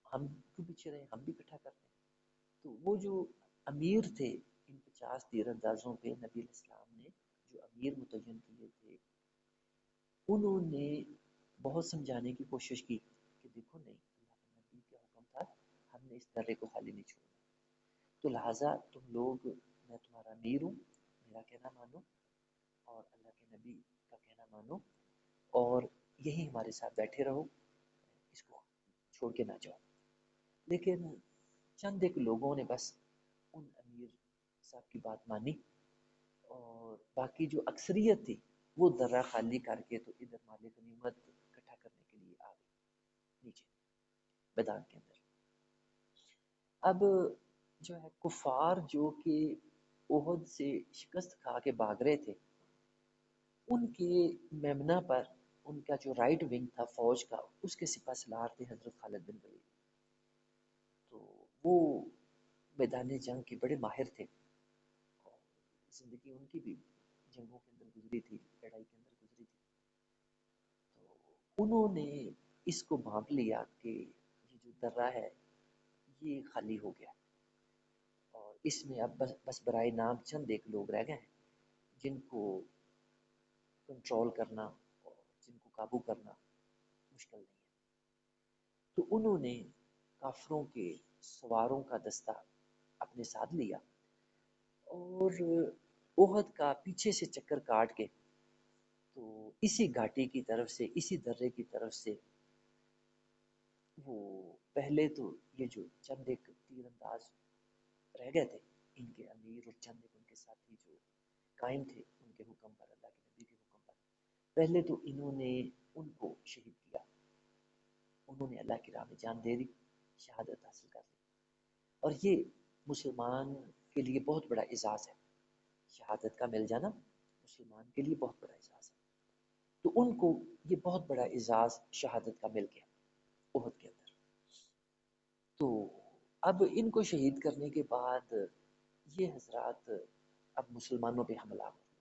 ہم کیوں پیچھے رہے، ہم بھی اکٹھا کرتے ہیں۔ تو وہ جو امیر تھے ان 50 تیر اندازوں پہ نبی علیہ السلام نے جو امیر متعین کیے تھے، انہوں نے بہت سمجھانے کی کوشش کی کہ دیکھو نہیں، اللہ کے نبی کا حکم تھا ہم نے اس درے کو خالی نہیں چھوڑنا، تو لہٰذا تم لوگ، میں تمہارا امیر ہوں، میرا کہنا مانو اور اللہ کے نبی کا کہنا مانو اور یہی ہمارے ساتھ بیٹھے رہو، اس کو چھوڑ کے نہ جاؤ۔ لیکن چند ایک لوگوں نے بس ان امیر صاحب کی بات مانی اور باقی جو اکثریت تھی وہ درہ خالی کر کے تو ادھر مال غنیمت اکٹھا کرنے کے لیے آ گئی نیچے میدان کے اندر۔ اب جو ہے کفار جو کہ احد سے شکست کھا کے بھاگ رہے تھے، ان کے میمنہ پر ان کا جو رائٹ ونگ تھا فوج کا، اس کے سپہ سالار تھے حضرت خالد بن ولید۔ تو وہ میدان جنگ کے بڑے ماہر تھے اور زندگی ان کی بھی جنگوں کے اندر گزری تھی، لڑائی کے اندر گزری تھی۔ تو انہوں نے اس کو بھانپ لیا کہ یہ جو درہ ہے یہ خالی ہو گیا اور اس میں اب بس برائے نام چند ایک لوگ رہ گئے ہیں جن کو کنٹرول کرنا اور جن کو قابو کرنا مشکل نہیں ہے۔ تو انہوں نے کافروں کے سواروں کا دستہ اپنے ساتھ لیا اور احد کا پیچھے سے چکر کاٹ کے تو اسی گھاٹی کی طرف سے، اسی درے کی طرف سے، وہ پہلے تو یہ جو چند ایک تیر انداز رہ گئے تھے ان کے امیر اور چند ایک ان کے ساتھی جو قائم تھے ان کے حکم پر، اللہ کے نبی کے حکم پر، پہلے تو انہوں نے ان کو شہید کیا، انہوں نے اللہ کی راہ میں جان دے دی، شہادت حاصل کر لی۔ اور یہ مسلمان کے لیے بہت بڑا اعزاز ہے، شہادت کا مل جانا مسلمان کے لیے بہت بڑا اعزاز ہے۔ تو ان کو یہ بہت بڑا اعزاز شہادت کا مل گیا احد کے اندر۔ تو اب ان کو شہید کرنے کے بعد یہ حضرات اب مسلمانوں پہ حملہ ہو گیا۔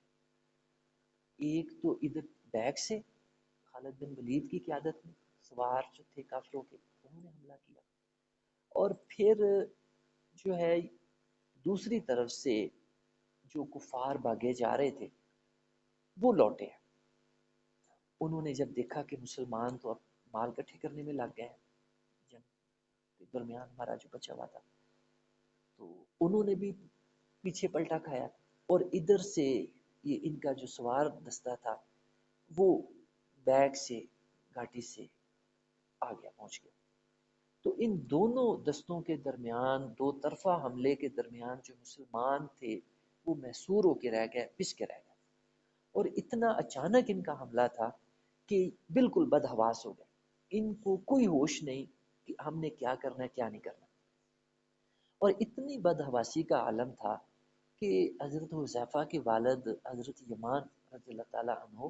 ایک تو ادھر بیک سے خالد بن ولید کی قیادت میں سوار جو تھے کافروں کے، انہوں نے حملہ کیا، اور پھر جو ہے دوسری طرف سے جو کفار بھاگے جا رہے تھے وہ لوٹے ہیں۔ انہوں نے جب دیکھا کہ مسلمان تو اب مال اکٹھے کرنے میں لگ گئے ہیں، جنگ کے درمیان ہمارا جو بچا ہوا تھا، تو انہوں نے بھی پیچھے پلٹا کھایا اور ادھر سے یہ ان کا جو سوار دستہ تھا وہ بیک سے گھاٹی سے آ گیا، پہنچ گیا۔ تو ان دونوں دستوں کے درمیان، دو طرفہ حملے کے درمیان جو مسلمان تھے وہ محصور ہو کے رہ گئے، پس کے رہ گئے، اور اتنا اچانک ان کا حملہ تھا کہ بالکل بدحواس ہو گئے، ان کو کوئی ہوش نہیں کہ ہم نے کیا کرنا ہے کیا نہیں کرنا۔ اور اتنی بدحواسی کا عالم تھا کہ حضرت حذیفہ کے والد حضرت یمان رضی اللہ تعالیٰ عنہ،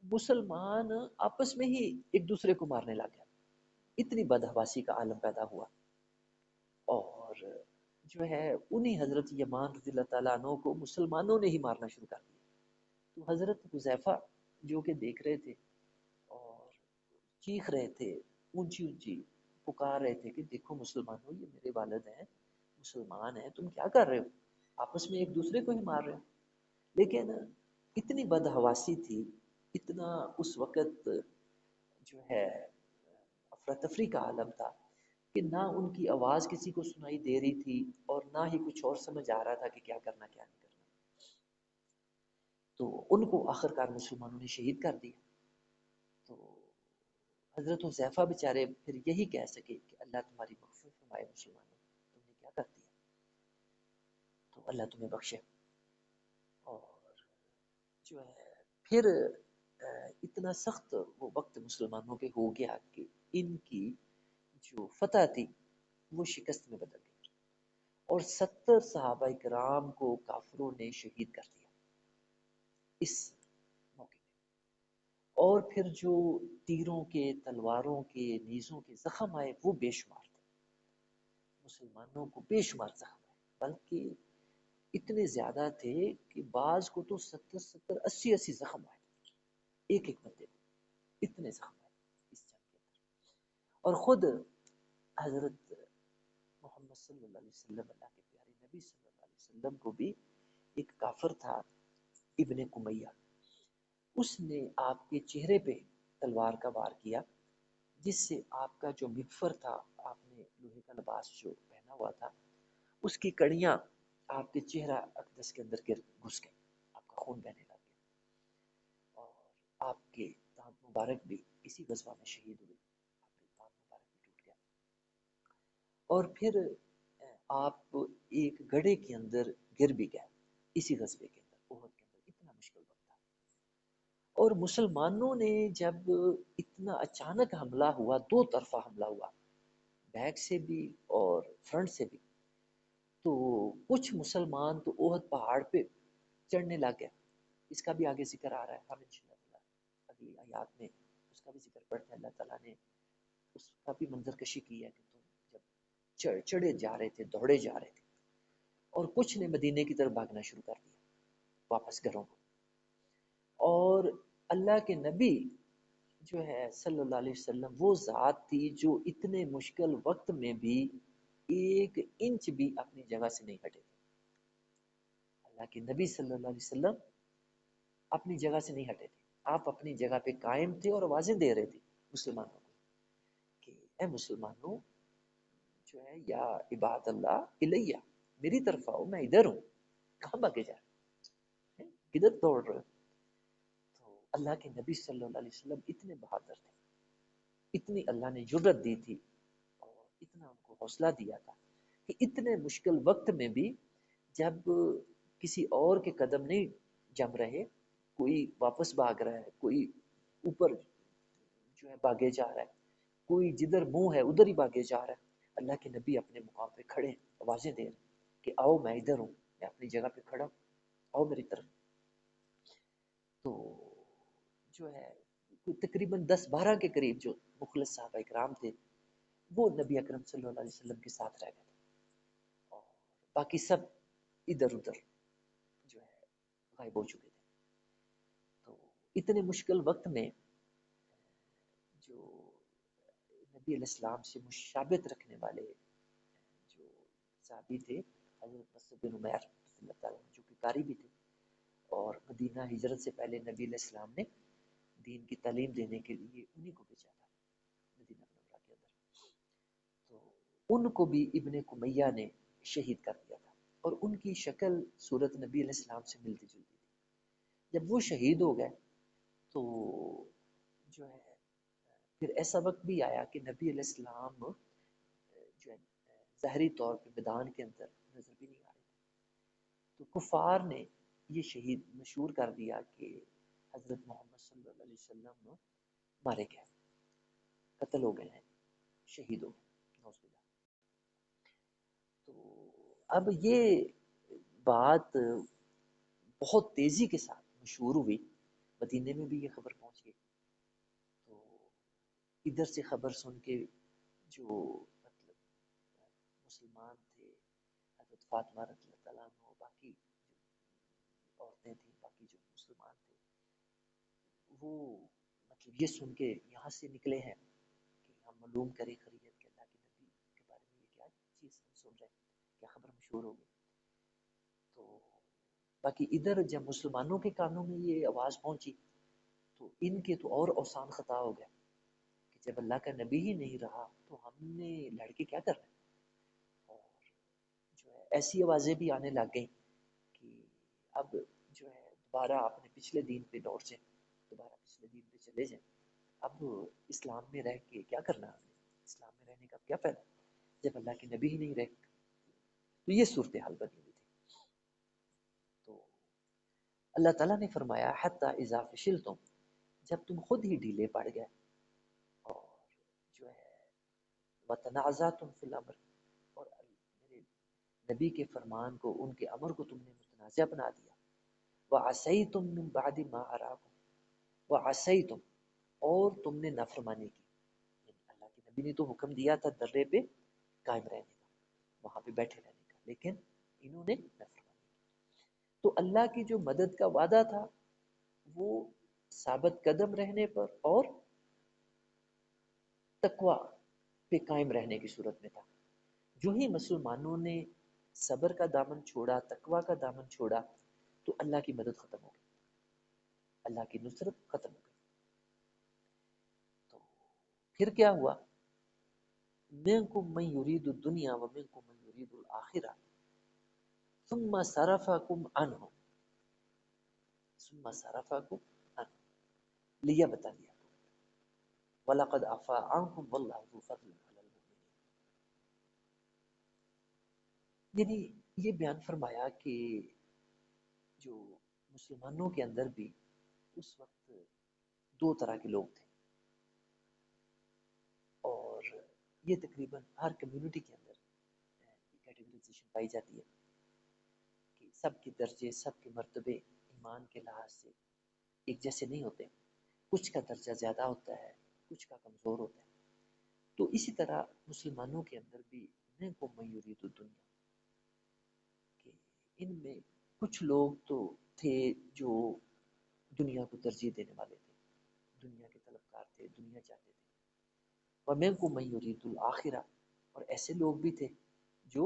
مسلمان آپس میں ہی ایک دوسرے کو مارنے لگ گئے، اتنی بدحواسی کا عالم پیدا ہوا۔ اور جو ہے انہی حضرت یمان رضی اللہ تعالیٰ عنہ کو مسلمانوں نے ہی مارنا شروع کر دیا. تو حضرت حذیفہ جو کہ دیکھ رہے تھے اور چیخ رہے تھے، اونچی اونچی پکار رہے تھے کہ دیکھو مسلمانوں، یہ میرے والد ہیں، مسلمان ہیں، تم کیا کر رہے ہو؟ آپس میں ایک دوسرے کو ہی مار رہے ہو. لیکن اتنی بدحواسی تھی، اتنا اس وقت جو ہے افراتفری کا عالم تھا کہ نہ ان کی آواز کسی کو سنائی دے رہی تھی اور نہ ہی کچھ اور سمجھ آ رہا تھا کہ کیا کرنا کیا نہیں کرنا. تو ان کو آخر کار مسلمانوں نے شہید کر دیا. تو حضرت حذیفہ بیچارے پھر یہی کہہ سکے کہ اللہ تمہاری مغفرت فرمائے مسلمانوں، تم نے کیا کر دیا، تو اللہ تمہیں بخشے. اور جو ہے پھر اتنا سخت وہ وقت مسلمانوں پہ ہو گیا کہ ان کی جو فتح تھی وہ شکست میں بدل گئی اور 70 صحابہ کرام کو کافروں نے شہید کر دیا اس موقع پہ. اور پھر جو تیروں کے، تلواروں کے، نیزوں کے زخم آئے وہ بے شمار تھے. مسلمانوں کو بے شمار زخم آئے، بلکہ اتنے زیادہ تھے کہ بعض کو تو 70 80 زخم آئے ایک ایک بندے کو. اتنے زخم آئے اس جنگ کے اندر. اور خود حضرت محمد صلی اللہ علیہ وسلم، اللہ کے پیارے نبی صلی اللہ علیہ وسلم کو بھی ایک کافر تھا ابن کمیہ، اس نے آپ کے چہرے پہ تلوار کا وار کیا، جس سے آپ کا جو مغفر تھا، آپ نے لوہے کا لباس جو پہنا ہوا تھا، اس کی کڑیاں آپ کے چہرہ اقدس کے اندر گھس گئی، آپ کا خون بہنے لگ گیا اور آپ کے دانت مبارک بھی اسی غزوہ میں شہید ہوئے. آپ کے دانت مبارک بھی ٹوٹ گیا. اور پھر آپ ایک گڑھے کے اندر گر بھی گئے اسی غزوے کے اندر، احد کے اندر. اتنا مشکل وقت تھا. اور مسلمانوں نے جب اتنا اچانک حملہ ہوا، دو طرفہ حملہ ہوا، بیک سے بھی اور فرنٹ سے بھی، تو کچھ مسلمان تو احد پہاڑ پہ چڑھنے لگ گئے. اس کا بھی آگے ذکر آ رہا ہے، ہم انشاءاللہ اگلی آیات میں اس کا بھی ذکر پڑھتے ہیں. اللہ تعالیٰ نے اس کا بھی منظر کشی کی ہے کہ تم جب چڑھے جا رہے تھے، دوڑے جا رہے تھے، اور کچھ نے مدینے کی طرف بھاگنا شروع کر دیا واپس گھروں کو. اور اللہ کے نبی جو ہے صلی اللہ علیہ وسلم وہ ذات تھی جو اتنے مشکل وقت میں بھی ایک انچ بھی اپنی جگہ سے نہیں ہٹے تھے. اللہ کے نبی صلی اللہ علیہ وسلم اپنی جگہ سے نہیں ہٹے تھے. آپ اپنی جگہ پہ قائم تھے اور آوازیں دے رہے تھے مسلمانوں کو کہ اے مسلمانوں جو ہے، یا عباد اللہ الیہ، میری طرف آؤ، میں ادھر ہوں. کہاں بھاگے جا رہے ہیں، کدھر دوڑ رہے ہو؟ تو اللہ کے نبی صلی اللہ علیہ وسلم اتنے بہادر تھے، اتنی اللہ نے جرت دی تھی اور اتنا ان کو حوصلہ دیا تھا کہ اتنے مشکل وقت میں بھی جب کسی اور کے قدم نہیں جم رہے، کوئی واپس بھاگ رہا ہے، کوئی اوپر جو ہے بھاگے جا رہا ہے، کوئی جدھر منہ ہے ادھر ہی بھاگے جا رہا ہے، اللہ کے نبی اپنے مقام پہ کھڑے آوازیں دے رہے کہ آؤ میں ادھر ہوں، میں اپنی جگہ پہ کھڑا ہوں، آؤ میری طرف. تو جو ہے تقریباً 10 12 کے قریب جو مخلص صحابہ اکرام تھے وہ نبی اکرم صلی اللہ علیہ وسلم کے ساتھ رہ گئے تھے اور باقی سب ادھر ادھر جو ہے غائب ہو چکے تھے. تو اتنے مشکل وقت میں جو نبی علیہ السلام سے مشابہت رکھنے والے جو صحابی تھے، حضرت مصعب بن عمیر رضی اللہ تعالیٰ عنہ، جو کہ قاری بھی تھے اور مدینہ ہجرت سے پہلے نبی علیہ السلام نے دین کی تعلیم دینے کے لیے انہی کو بھیجا تھا مدینہ منورہ کے اندر. تو ان کو بھی ابن کمیہ نے شہید کر دیا تھا اور ان کی شکل صورت نبی علیہ السلام سے ملتی جلتی تھی. جب وہ شہید ہو گئے تو جو ہے پھر ایسا وقت بھی آیا کہ نبی علیہ السلام جو ہے ظاہری طور پہ میدان کے اندر نظر بھی نہیں آ رہے تھے. تو کفار نے یہ شہید مشہور کر دیا کہ حضرت محمد صلی اللہ علیہ وسلم مارے گئے، قتل ہو گئے ہیں، شہید ہو گئے. نعوذ باللہ. تو اب یہ بات بہت تیزی کے ساتھ مشہور ہوئی، مدینے میں بھی یہ خبر پہنچ گئی. تو ادھر سے خبر سن کے جو مطلب مسلمان تھے، حضرت فاطمہ رضی اللہ تعالیٰ عنہ، باقی جو عورتیں تھیں، باقی جو مسلمان تھے، وہ مطلب یہ سن کے یہاں سے نکلے ہیں کہ ہم معلوم کریں خریت کہ اللہ کے نبی کے بارے میں یہ کیا چیز ہم سن رہے ہیں، کیا خبر مشہور ہوگی. تو باقی ادھر جب مسلمانوں کے کانوں میں یہ آواز پہنچی تو ان کے تو اور اوسان خطا ہو گیا کہ جب اللہ کا نبی ہی نہیں رہا تو ہم نے لڑکے کیا کر رہے ہیں. اور جو ہے ایسی آوازیں بھی آنے لگ گئیں کہ اب جو ہے دوبارہ اپنے پچھلے دین پہ لوٹ جائیں، دوبارہ پچھلے دین پہ چلے جائیں. اب اسلام میں رہ کے کیا کرنا ہے، اسلام میں رہنے کا کیا فائدہ جب اللہ کے نبی ہی نہیں رہے. تو یہ صورتحال بنی ہوئی تھی. تو اللہ تعالیٰ نے فرمایا حتی اذا فشلتم، جب تم خود ہی ڈھیلے پڑ گئے اور جو ہے وتنازعتم فی الامر، اور میرے نبی کے فرمان کو، ان کے امر کو تم نے متنازع بنا دیا. وعصیتم من بعد ما اراکم، وعصیتم، اور تم نے نافرمانی کی. یعنی اللہ کے نبی نے تو حکم دیا تھا درے پہ قائم رہنے کا، وہاں پہ بیٹھے رہنے کا، لیکن انہوں نے نافرمانی کی. تو اللہ کی جو مدد کا وعدہ تھا وہ ثابت قدم رہنے پر اور تقوی پہ قائم رہنے کی صورت میں تھا. جو ہی مسلمانوں نے صبر کا دامن چھوڑا، تقوی کا دامن چھوڑا، تو اللہ کی مدد ختم ہو گئی، اللہ کی نصرت ختم ہو گئی. تو پھر کیا ہوا؟ منکم من یرید الدنیا ومنکم من یرید الآخرہ ثم صرفکم عنہ، ثم صرفکم عنہ لیبتلیکم وَلَقَدْ عَفَا عَنْكُمْ وَاللَّهُ ذُو فَضْلٍ عَلَى الْمُؤْمِنِينَ. یعنی یہ بیان فرمایا کہ جو مسلمانوں کے اندر بھی اس وقت دو طرح کے لوگ تھے، اور یہ تقریباً ہر کمیونٹی کے اندر کیٹیگرائزیشن پائی جاتی ہے کہ سب کے درجے، سب کے مرتبے ایمان کے لحاظ سے ایک جیسے نہیں ہوتے. کچھ کا درجہ زیادہ ہوتا ہے، کچھ کا کمزور ہوتا ہے. تو اسی طرح مسلمانوں کے اندر بھی منکم من یرید الدنیا، کہ ان میں کچھ لوگ تو تھے جو دنیا کو ترجیح دینے والے تھے، دنیا کے طلبکار تھے، دنیا چاہتے تھے. وَمِنْكُمْ مَنْ يُرِيدُ الْآخِرَةَ، اور ایسے لوگ بھی تھے جو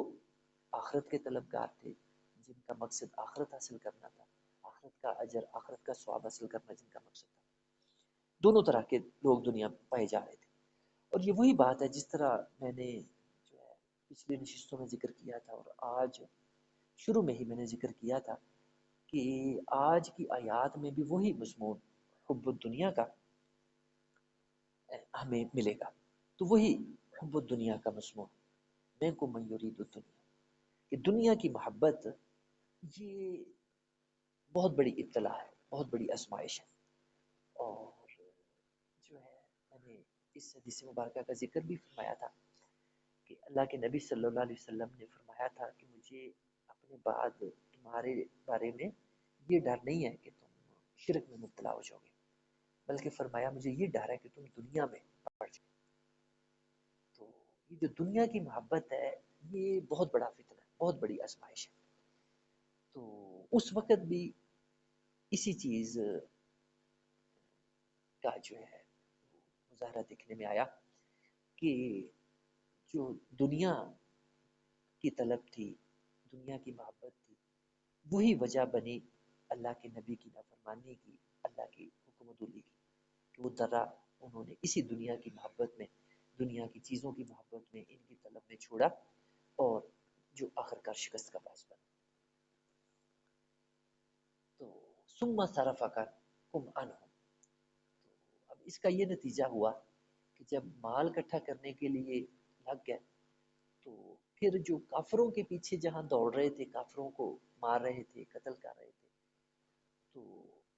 آخرت کے طلبکار تھے، جن کا مقصد آخرت حاصل کرنا تھا، آخرت کا اجر، آخرت کا ثواب حاصل کرنا جن کا مقصد تھا. دونوں طرح کے لوگ دنیا میں پائے جا رہے تھے. اور یہ وہی بات ہے جس طرح میں نے جو ہے پچھلی نشستوں میں ذکر کیا تھا، اور آج شروع میں ہی میں نے ذکر کیا تھا کہ آج کی آیات میں بھی وہی مضمون حب الدنیا کا ہمیں ملے گا. تو وہی حب الدنیا کا مضمون، منکم من یرید الدنیا، کہ دنیا کی محبت یہ بہت بڑی ابتلا ہے، بہت بڑی آزمائش ہے. اور جو ہے میں نے اس حدیث مبارکہ کا ذکر بھی فرمایا تھا کہ اللہ کے نبی صلی اللہ علیہ وسلم نے فرمایا تھا کہ مجھے اپنے بعد تمہارے بارے میں یہ ڈر نہیں ہے کہ تم شرک میں مبتلا ہو جاؤ گے، بلکہ فرمایا مجھے یہ ڈر ہے کہ تم دنیا میں پڑ جاؤ. تو یہ جو دنیا کی محبت ہے یہ بہت بڑا فتنہ ہے، بہت بڑی آزمائش ہے. تو اس وقت بھی اسی چیز کا جو ہے مظاہرہ دیکھنے میں آیا کہ جو دنیا کی طلب تھی، دنیا کی محبت تھی، وہی وجہ بنی اللہ کے نبی کی نافرمانی کی، اللہ کی حکم عدولی کی، کہ وہ ذرا انہوں نے اسی دنیا کی محبت میں، دنیا کی چیزوں کی محبت میں، ان کی طلب میں چھوڑا، اور جو آخر کار شکست کا باعث بنا. تو ثم صرفکم عنہ، تو اب اس کا یہ نتیجہ ہوا کہ جب مال اکٹھا کرنے کے لیے لگ گئے تو پھر جو کافروں کے پیچھے جہاں دوڑ رہے تھے، کافروں کو مار رہے تھے، قتل کر رہے تھے، تو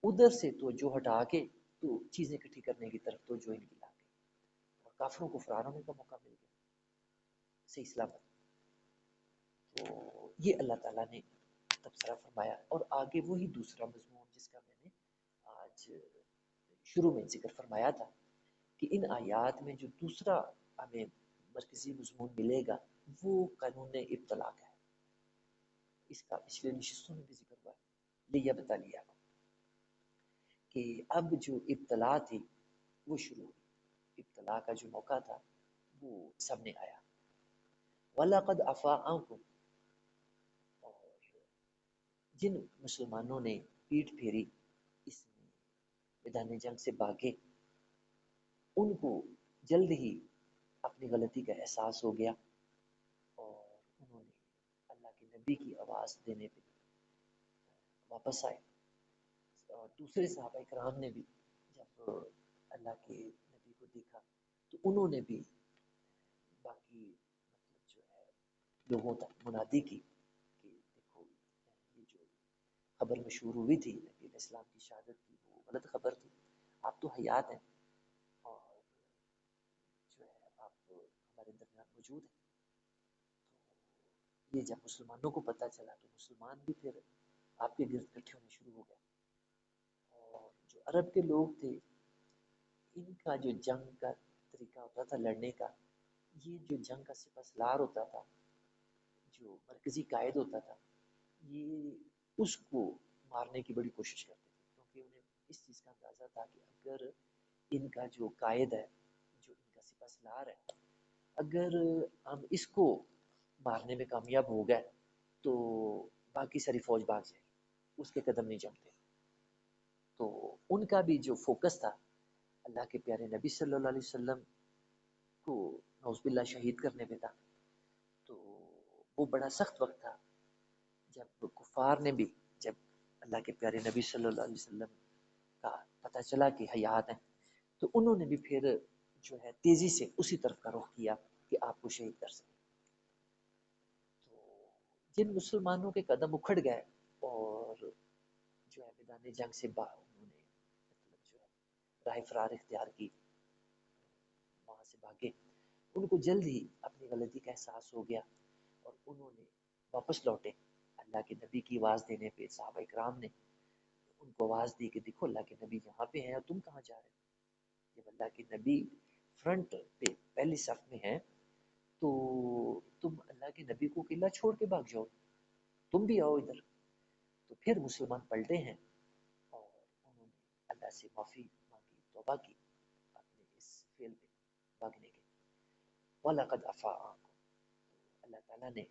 ادھر سے توجہ ہٹا کے تو چیزیں اکٹھی کرنے کی طرف توجہ ان کی لا گئی، اور کافروں کو فرار ہونے کا موقع مل گیا صحیح سلامت. تو یہ اللہ تعالیٰ نے تبصرہ فرمایا. اور آگے وہی دوسرا مضمون جس کا میں نے آج شروع میں ذکر فرمایا تھا کہ ان آیات میں جو دوسرا ہمیں مرکزی مضمون ملے گا وہ قانون ابطلاق ہے. اس کا پچھلے نشستوں میں بھی ذکر ہوا ہے، لیا بتا لیا کہ اب جو ابتلا تھی وہ شروع ہوئی، ابتلا کا جو موقع تھا وہ سامنے آیا۔ وَلَقَدْ عَفَا عَنْكُمْ، اور جن مسلمانوں نے پیٹھ پھیری، اس میدان جنگ سے بھاگے، ان کو جلد ہی اپنی غلطی کا احساس ہو گیا، اور انہوں نے اللہ کے نبی کی آواز دینے پہ واپس آئے۔ اور دوسرے صحابہ کرام نے بھی جب اللہ کے نبی کو دیکھا تو انہوں نے بھی باقی مطلب جو ہے لوگوں تک منادی کی کہ دیکھو یہ جو خبر مشہور ہوئی تھی نبی علیہ السلام کی شہادت کی، وہ غلط خبر تھی، آپ تو حیات ہیں اور جو ہے آپ ہمارے درمیان موجود ہیں۔ تو یہ جب مسلمانوں کو پتہ چلا تو مسلمان بھی پھر آپ کے گرد اکٹھے ہونے شروع ہو گئے، اور جو عرب کے لوگ تھے ان کا جو جنگ کا طریقہ ہوتا تھا لڑنے کا، یہ جو جنگ کا سپہ سالار ہوتا تھا، جو مرکزی قائد ہوتا تھا، یہ اس کو مارنے کی بڑی کوشش کرتے تھے، کیونکہ انہیں اس چیز کا اندازہ تھا کہ اگر ان کا جو قائد ہے، جو ان کا سپہ سالار ہے، اگر ہم اس کو مارنے میں کامیاب ہو گئے تو باقی ساری فوج بھاگ جائے گی، اس کے قدم نہیں جمتے۔ تو ان کا بھی جو فوکس تھا اللہ کے پیارے نبی صلی اللہ علیہ وسلم کو نعوذ باللہ شہید کرنے پہ تھا۔ تو وہ بڑا سخت وقت تھا جب کفار نے بھی، جب اللہ کے پیارے نبی صلی اللہ علیہ وسلم کا پتہ چلا کہ حیات ہیں، تو انہوں نے بھی پھر جو ہے تیزی سے اسی طرف کا رخ کیا کہ آپ کو شہید کر سکیں۔ تو جن مسلمانوں کے قدم اکھڑ گئے اور جو ہے میدان جنگ سے انہوں نے مطلب جو ہے راہ فرار اختیار کی، وہاں سے بھاگے، ان کو جلد ہی اپنی غلطی کا احساس ہو گیا اور انہوں نے واپس لوٹے۔ اللہ کے نبی کی آواز دینے پہ صحابہ اکرام نے ان کو آواز دی کہ دیکھو اللہ کے نبی یہاں پہ ہیں اور تم کہاں جا رہے ہو؟ جب اللہ کے نبی فرنٹ پہ پہلی صف میں ہیں تو تم اللہ کے نبی کو قلعہ چھوڑ کے بھاگ جاؤ، تم بھی آؤ ادھر۔ تو پھر مسلمان پلٹے ہیں اور انہوں نے اللہ سے معافی مانگی، توبہ کی اپنے اس فعل پہ بھاگنے کے۔ وَلَقَدْ عَفَا عَنْكُمْ، اللہ تعالیٰ نے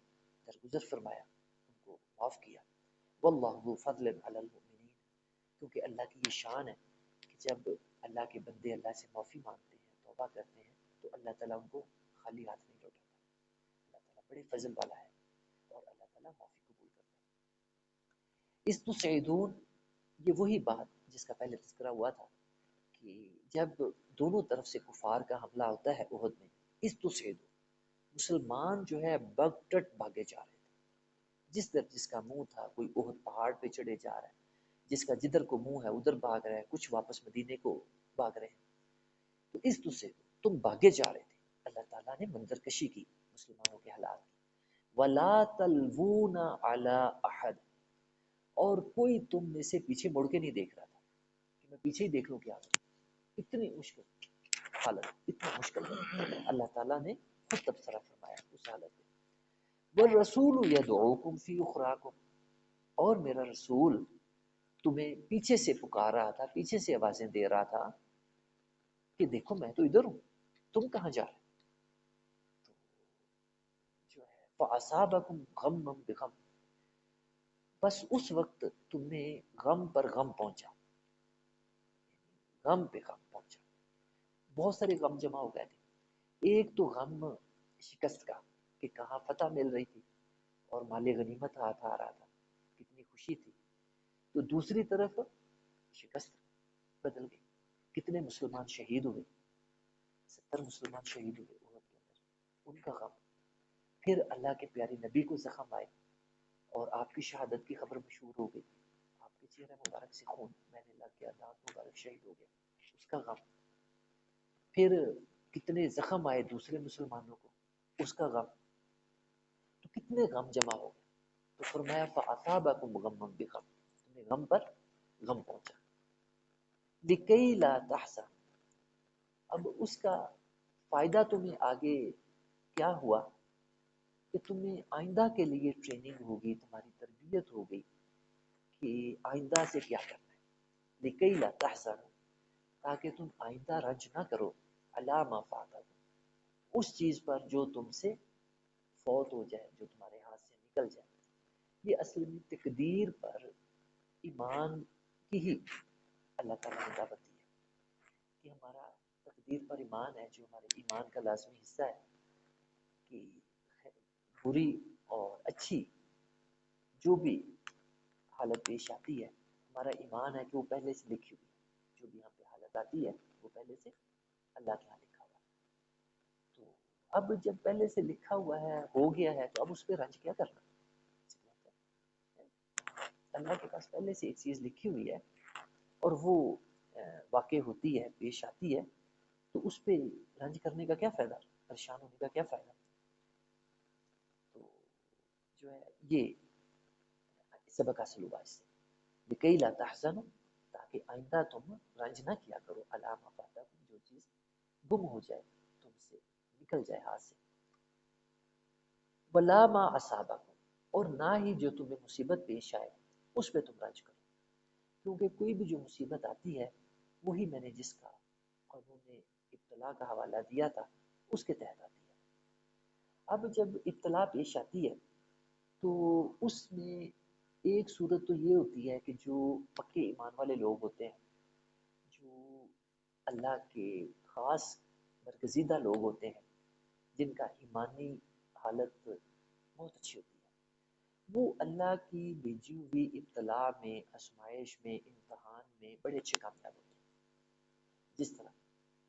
درگزر فرمایا، ان کو معاف کیا۔ وَاللَّهُ ذُو فَضْلٍ عَلَى الْمُؤْمِنِينَ، کیونکہ اللہ کی یہ شان ہے کہ جب اللہ کے بندے اللہ سے معافی مانگتے ہیں، توبہ کرتے ہیں، تو اللہ تعالیٰ ان کو خالی ہاتھ نہیں لوٹاتا۔ اللہ تعالیٰ بڑے فضل والا ہے اور اللہ تعالیٰ معافی قبول کرتا ہے۔ اس تسعدون، یہ وہی بات جس کا پہلے تذکرہ ہوا تھا کہ جب دونوں طرف سے کفار کا حملہ ہوتا ہے احد میں، اس تسعدون، مسلمان جو ہے بغٹٹ بھاگے جا رہے تھے، جس کا منہ تھا، کوئی احد پہاڑ پہ چڑھے جا رہا ہے، جس کا جدھر کو منہ ہے ادھر بھاگ رہا ہے، کچھ واپس مدینے کو بھاگ رہے ہیں۔ تو اس سے تم بھاگے جا رہے تھے، اللہ تعالیٰ نے منظر کشی کی مسلمانوں کے حالات کی۔ وَلَا تَلْوُونَ عَلَىٰ أَحَدٍ، اور کوئی تم میں سے پیچھے مڑ کے نہیں دیکھ رہا تھا کہ میں پیچھے ہی دیکھ لوں کیا ہوگا۔ اتنی مشکل حالت، اتنا مشکل ہے، اللہ تعالیٰ نے خود تبصرہ فرمایا اس حالت میں۔ وَالرَّسُولُ يَدْعُوكُمْ فِي أُخْرَاكُمْ، اور میرا رسول تمہیں پیچھے سے پکار رہا تھا، پیچھے سے آوازیں دے رہا تھا کہ دیکھو میں تو ادھر ہوں، تم کہاں جا رہے؟ تو جو ہے فَأَصَابَكُمْ غَمًّا بِغَمٍّ، بس اس وقت تمہیں غم پر غم پہنچا، غم پہ غم پہنچا، بہت سارے غم جمع ہو گئے تھے۔ ایک تو غم شکست کا کہ کہاں فتح مل رہی تھی اور مال غنیمت ہاتھ آ رہا تھا، کتنی خوشی تھی۔ تو دوسری طرف شکست بدل گئی، کتنے مسلمان شہید ہوئے، 70 مسلمان شہید ہوئے احد کے اندر، ان کا غم۔ پھر اللہ کے پیارے نبی کو زخم آئے اور آپ کی شہادت کی خبر مشہور ہو گئی، آپ کے چہرے مبارک سے خون بہنے لگ گیا، دانت مبارک شہید ہو گیا، اس کا غم۔ پھر کتنے زخم آئے دوسرے مسلمانوں کو، اس کا غم۔ تو کتنے غم جمع ہو گئے، تو فرمایا فَأَصَابَكُمْ غَمًّا بِغَمٍّ، تمہیں غم پر غم پہنچا۔ لِكَيْ لَا تَحْزَنُوا، اب اس کا فائدہ تمہیں آگے کیا ہوا کہ تمہیں آئندہ کے لیے ٹریننگ ہوگی، تمہاری تربیت ہوگی کہ آئندہ سے کیا کرنا ہے، لکی لا تحزنوا، تاکہ تم آئندہ رنج نہ کرو، علی ما فاتکم، اس چیز پر جو تم سے فوت ہو جائے، جو تمہارے ہاتھ سے نکل جائے۔ یہ اصل میں تقدیر پر ایمان کی ہی اللہ تعالیٰ نے دعوت دی ہے کہ ہمارا تقدیر پر ایمان ہے، جو ہمارے ایمان کا لازمی حصہ ہے کہ بری اور اچھی جو بھی حالت پیش آتی ہے، ہمارا ایمان ہے کہ وہ پہلے سے لکھی ہوئی ہے، جو بھی ہم پہ حالت آتی ہے وہ پہلے سے اللہ کے ہاں لکھا ہوا ہے۔ تو اب جب پہلے سے لکھا ہوا ہے، ہو گیا ہے، تو اب اس پہ رنج کیا کرنا؟ اللہ کے پاس پہلے سے ایک چیز لکھی ہوئی ہے اور وہ واقع ہوتی ہے، پیش آتی ہے، تو اس پہ رنج کرنے کا کیا فائدہ، پریشان ہونے کا کیا فائدہ؟ تو جو ہے یہ سبق حاصل ہوا اس سے، لکی لا تحزنوا، تاکہ آئندہ تم رنج نہ کیا کرو، علی ما فاتکم، جو چیز گم ہو جائے، تم سے نکل جائے ہاتھ سے، ولا ما اصابکم، اور نہ ہی جو تمہیں مصیبت پیش آئے اس پہ تم رنج کرو، کیونکہ کوئی بھی جو مصیبت آتی ہے وہی میں نے جس کا قانون ابتلا کا حوالہ دیا تھا اس کے تحت آتی ہے۔ اب جب ابتلا پیش آتی ہے تو اس میں ایک صورت تو یہ ہوتی ہے کہ جو پکے ایمان والے لوگ ہوتے ہیں، جو اللہ کے خاص برگزیدہ لوگ ہوتے ہیں، جن کا ایمانی حالت بہت اچھی ہوتی ہے، وہ اللہ کی بھیجی ہوئی ابتلا میں، آزمائش میں، امتحان میں بڑے اچھے کامیاب ہوتے ہیں، جس طرح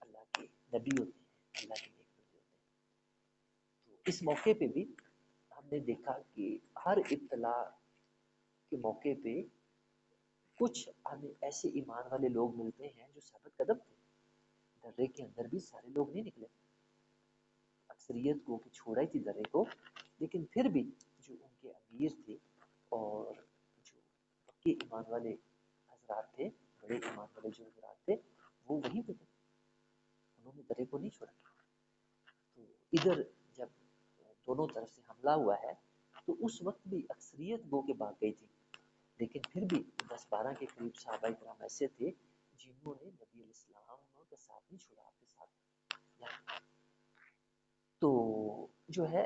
اللہ کے نبی ہوتے ہیں، اللہ کے نیک بندے ہوتے ہیں۔ تو اس موقع پہ بھی ہم نے دیکھا کہ ہر ابتلا کے موقع پہ کچھ ہمیں ایسے ایمان والے لوگ ملتے ہیں جو ثابت قدم تھے، درے کے اندر بھی سارے لوگ نہیں نکلے، اکثریت کو کہ چھوڑا ہی تھی درے کو، لیکن پھر بھی جو ان کے امیر تھے اور جو پکے ایمان والے حضرات تھے، بڑے ایمان والے جو حضرات تھے، وہ وہیں پہ تھے، انہوں نے درے کو نہیں چھوڑا۔ تو ادھر جب دونوں طرف سے حملہ ہوا ہے تو اس وقت بھی اکثریت گو کے بھاگ گئی تھی، لیکن پھر بھی 10-12 کے قریب صحابہ کرام ایسے تھے جنہوں نے نبی علیہ السلام کا ساتھ نہیں چھوڑا، آپ کے ساتھ۔ تو جو ہے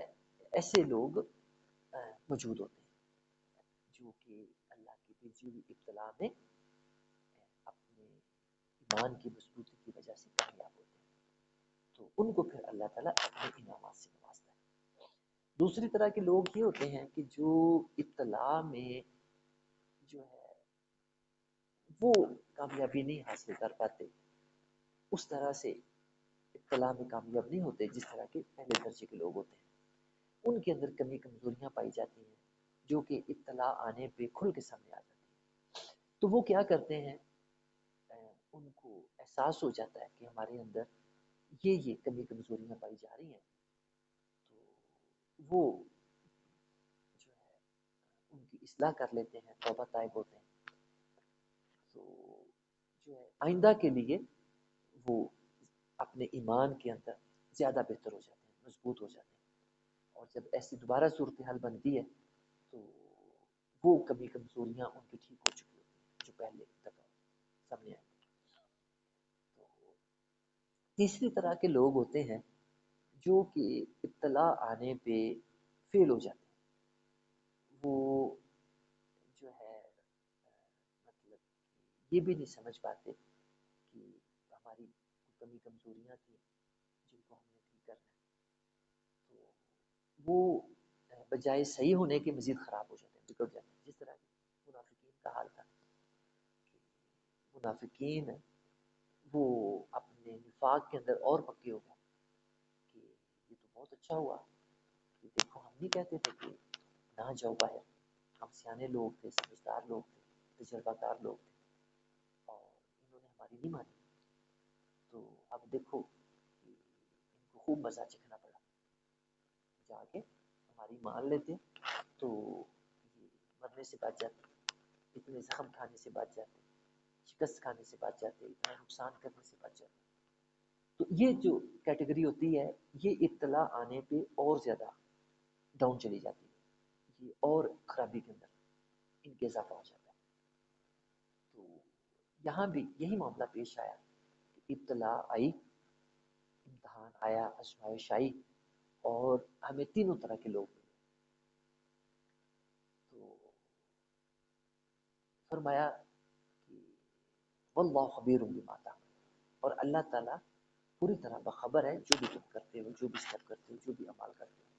ایسے لوگ موجود ہوتے ہیں جو کہ اللہ کی بھیجی ہوئی ابتلا میں اپنے ایمان کی مضبوطی کی وجہ سے کامیاب ہوتے ہیں، تو ان کو پھر اللہ تعالیٰ اپنے انعامات سے نوازتا ہے۔ دوسری طرح کے لوگ یہ ہوتے ہیں کہ جو ابتلا میں جو ہے وہ کامیابی نہیں حاصل کر پاتے، اس طرح سے ابتلا میں کامیاب نہیں ہوتے جس طرح کے پہلے درجے کے لوگ ہوتے ہیں، ان کے اندر کمی کمزوریاں پائی جاتی ہیں جو کہ اطلاع آنے پہ کھل کے سامنے آ جاتی ہیں۔ تو وہ کیا کرتے ہیں، ان کو احساس ہو جاتا ہے کہ ہمارے اندر یہ کمی کمزوریاں پائی جا رہی ہیں، تو وہ جو ہے ان کی اصلاح کر لیتے ہیں، توبہ طائب ہوتے ہیں، تو جو ہے آئندہ کے لیے وہ اپنے ایمان کے اندر زیادہ بہتر ہو جاتے ہیں، مضبوط ہو جاتے ہیں، اور جب ایسی دوبارہ صورتحال بنتی ہے تو وہ کمی کمزوریاں ان کی ٹھیک ہو چکی ہوتی ہیں جو پہلے دفعہ سامنے آئی تھی۔ تو تیسری طرح کے لوگ ہوتے ہیں جو کہ اطلاع آنے پہ فیل ہو جاتے ہیں، وہ جو ہے مطلب یہ بھی نہیں سمجھ پاتے کہ ہماری کمی کمزوریاں تھیں جن کو ہم نے ٹھیک کرنا ہے، تو وہ بجائے صحیح ہونے کے مزید خراب ہو جاتے ہیں، بگڑ جاتے ہیں، جس طرح منافقین کا حال تھا کہ منافقین وہ اپنے نفاق کے اندر اور پکے ہو گئے کہ یہ تو بہت اچھا ہوا کہ دیکھو ہم نہیں کہتے تھے کہ نہ جاؤ باہر، ہم سیانے لوگ تھے، سمجھدار لوگ تھے، تجربہ کار لوگ تھے، اور انہوں نے ہماری نہیں مانی، تو اب دیکھو کہ ان کو خوب مزہ چکھنا پڑا، جا کے ہماری مان لیتے تو یہ مرنے سے بچ جاتے، اتنے زخم کھانے سے بچ جاتے، شکست کھانے سے بچ جاتے، اتنا نقصان کرنے سے بچ جاتے۔ تو یہ جو کیٹیگری ہوتی ہے یہ اطلاع آنے پہ اور زیادہ ڈاؤن چلی جاتی ہے، یہ اور خرابی کے اندر ان کے اضافہ ہو جاتا ہے۔ تو یہاں بھی یہی معاملہ پیش آیا کہ ابتلا آئی، امتحان آیا، آزمائش آئی، اور ہمیں تینوں طرح کے لوگ ملے۔ تو فرمایا کہ واللہ خبیر بما تعملون، اور اللہ تعالیٰ پوری طرح باخبر ہے جو بھی تم کرتے ہو، جو بھی اسٹیپ کرتے ہو، جو بھی عمل کرتے ہو۔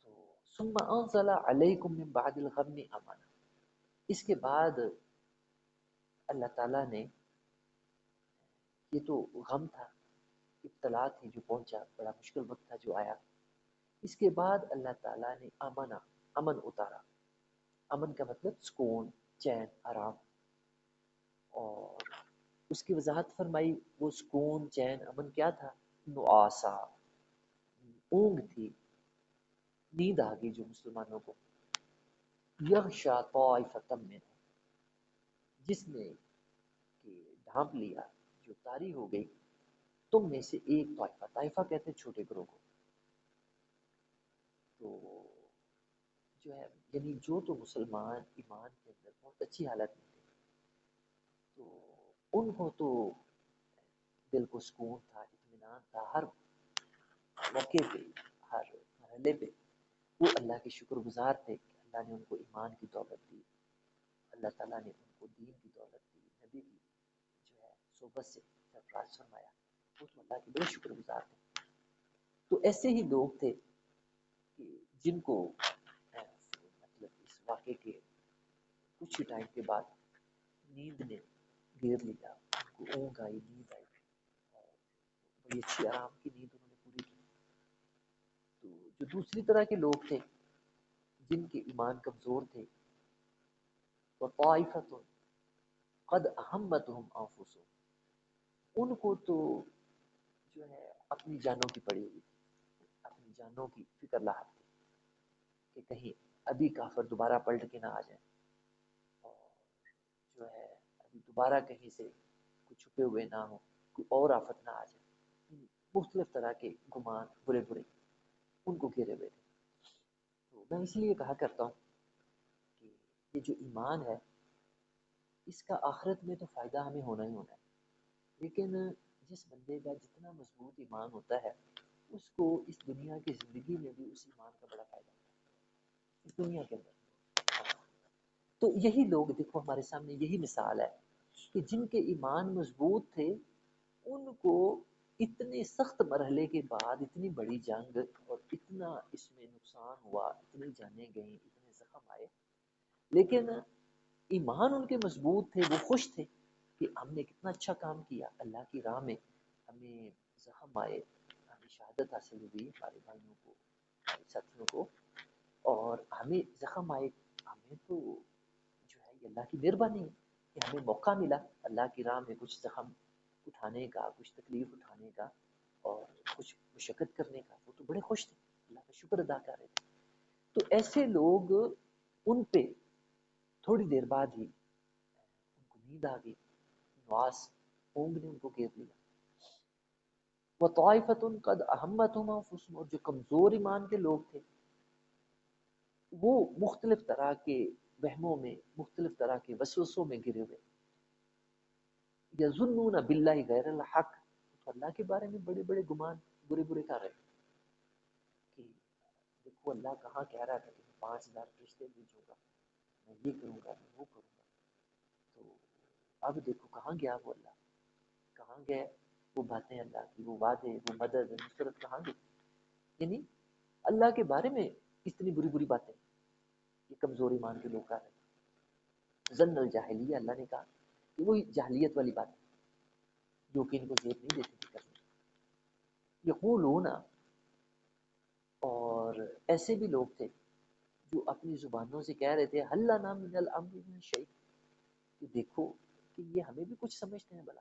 تو ثم انزل علیکم من بعد الغم امانا، اس کے بعد اللہ تعالیٰ نے، یہ تو غم تھا، ابتلا تھی جو پہنچا، بڑا مشکل وقت تھا جو آیا، اس کے بعد اللہ تعالیٰ نے امن اتارا۔ امن کا مطلب سکون، چین، آرام، اور اس کی وضاحت فرمائی وہ سکون، چین، امن کیا تھا؟ نعاسا، اونگ تھی، نیند آ گئی جو مسلمانوں کو، یغشا طائفۃ منہم، جس نے کہ ڈھانپ لیا، جو طاری ہو گئی تم میں سے ایک طائفہ، طائفہ کہتے ہیں چھوٹے گروہ کو، تو جو ہے یعنی جو تو مسلمان ایمان کے اندر بہت اچھی حالت میں تھے، تو ان کو تو دل کو سکون تھا، اطمینان تھا، ہر موقع پہ، ہر مرحلے پہ وہ اللہ کے شکر گزار تھے کہ اللہ نے ان کو ایمان کی دولت دی، اللہ تعالیٰ نے ان کو دین کی دولت دی، نبی کی جو ہے صحبت سے سرفراز فرمایا، وہ تو اللہ کے بڑے شکر گزار تھے۔ تو ایسے ہی لوگ تھے کہ جن کو مطلب اس واقعے کے کچھ ہی ٹائم کے بعد نیند نے گھیر لیا، ان کو اونگ آئی، نیند آئی، اور بڑی اچھی آرام کی نیند انہوں نے پوری کی۔ تو جو دوسری طرح کے لوگ تھے جن کے ایمان کمزور تھے، وطائفۃ قد اہمتہم انفسہم، ان کو تو جو ہے اپنی جانوں کی پڑی ہوئی تھی، اپنی جانوں کی فکر لاحق تھی کہ کہیں ابھی کافر دوبارہ پلٹ کے نہ آ جائیں، اور جو ہے ابھی دوبارہ کہیں سے کوئی چھپے ہوئے نہ ہوں، کوئی اور آفت نہ آ جائے، مختلف طرح کے گمان برے برے ان کو گھیرے ہوئے تھے۔ تو میں اس لیے کہا کرتا ہوں کہ یہ جو ایمان ہے اس کا آخرت میں تو فائدہ ہمیں ہونا ہی ہونا ہے، لیکن جس بندے کا جتنا مضبوط ایمان ہوتا ہے اس کو اس دنیا کی زندگی میں بھی اس ایمان کا بڑا فائدہ ہوتا ہے، اس دنیا کے اندر۔ تو یہی لوگ دیکھو ہمارے سامنے یہی مثال ہے کہ جن کے ایمان مضبوط تھے ان کو اتنے سخت مرحلے کے بعد اتنی بڑی جنگ اور اتنا اس میں نقصان ہوا، اتنی جانیں گئیں، اتنے زخم آئے، لیکن ایمان ان کے مضبوط تھے، وہ خوش تھے کہ ہم نے کتنا اچھا کام کیا اللہ کی راہ میں، ہمیں زخم آئے، ہمیں شہادت حاصل ہوئی، ہمارے بھائیوں کو، ہمارے ساتھیوں کو، اور ہمیں زخم آئے، ہمیں تو جو ہے یہ اللہ کی مہربانی ہے کہ ہمیں موقع ملا اللہ کی راہ میں کچھ زخم اٹھانے کا، کچھ تکلیف اٹھانے کا، اور کچھ مشقت کرنے کا، وہ تو بڑے خوش تھے، اللہ کا شکر ادا کر رہے تھے۔ تو ایسے لوگ ان پہ تھوڑی دیر بعد ہی ان کو نیند آ گئی، نواس، اونگ نے ان کو گھیر لیا۔ وَطَائِفَةٌ قَدْ أَهَمَّتْهُمْ أَنفُسُهُمْ، اور جو کمزور ایمان کے لوگ تھے وہ مختلف طرح کے وہموں میں، مختلف طرح کے وسوسوں میں گرے ہوئے، یظنون باللہ غیر الحق، تو اللہ کے بارے میں بڑے بڑے گمان برے برے کر رہے کہ دیکھو اللہ کہاں کہہ رہا تھا کہ میں 5,000 فرشتے بھیجوں گا، میں یہ کروں گا، میں وہ کروں گا، تو اب دیکھو کہاں گیا وہ اللہ، کہاں گئے وہ باتیں اللہ کی، وہ وعدے، وہ مدد، نصرت کہاں گئی؟ یعنی اللہ کے بارے میں اتنی بری بری باتیں یہ کمزور ایمان کے لوگ کر رہے ہیں۔ ظن الجاہلیہ، اللہ نے کہا کہ وہی جاہلیت والی بات جو کہ ان کو زیب نہیں دیتی تھی کرنے۔ یقولون، اور ایسے بھی لوگ تھے جو اپنی زبانوں سے کہہ رہے تھے حل لنا من الامر من شیء، کہ دیکھو کہ یہ ہمیں بھی کچھ سمجھتے ہیں بلا،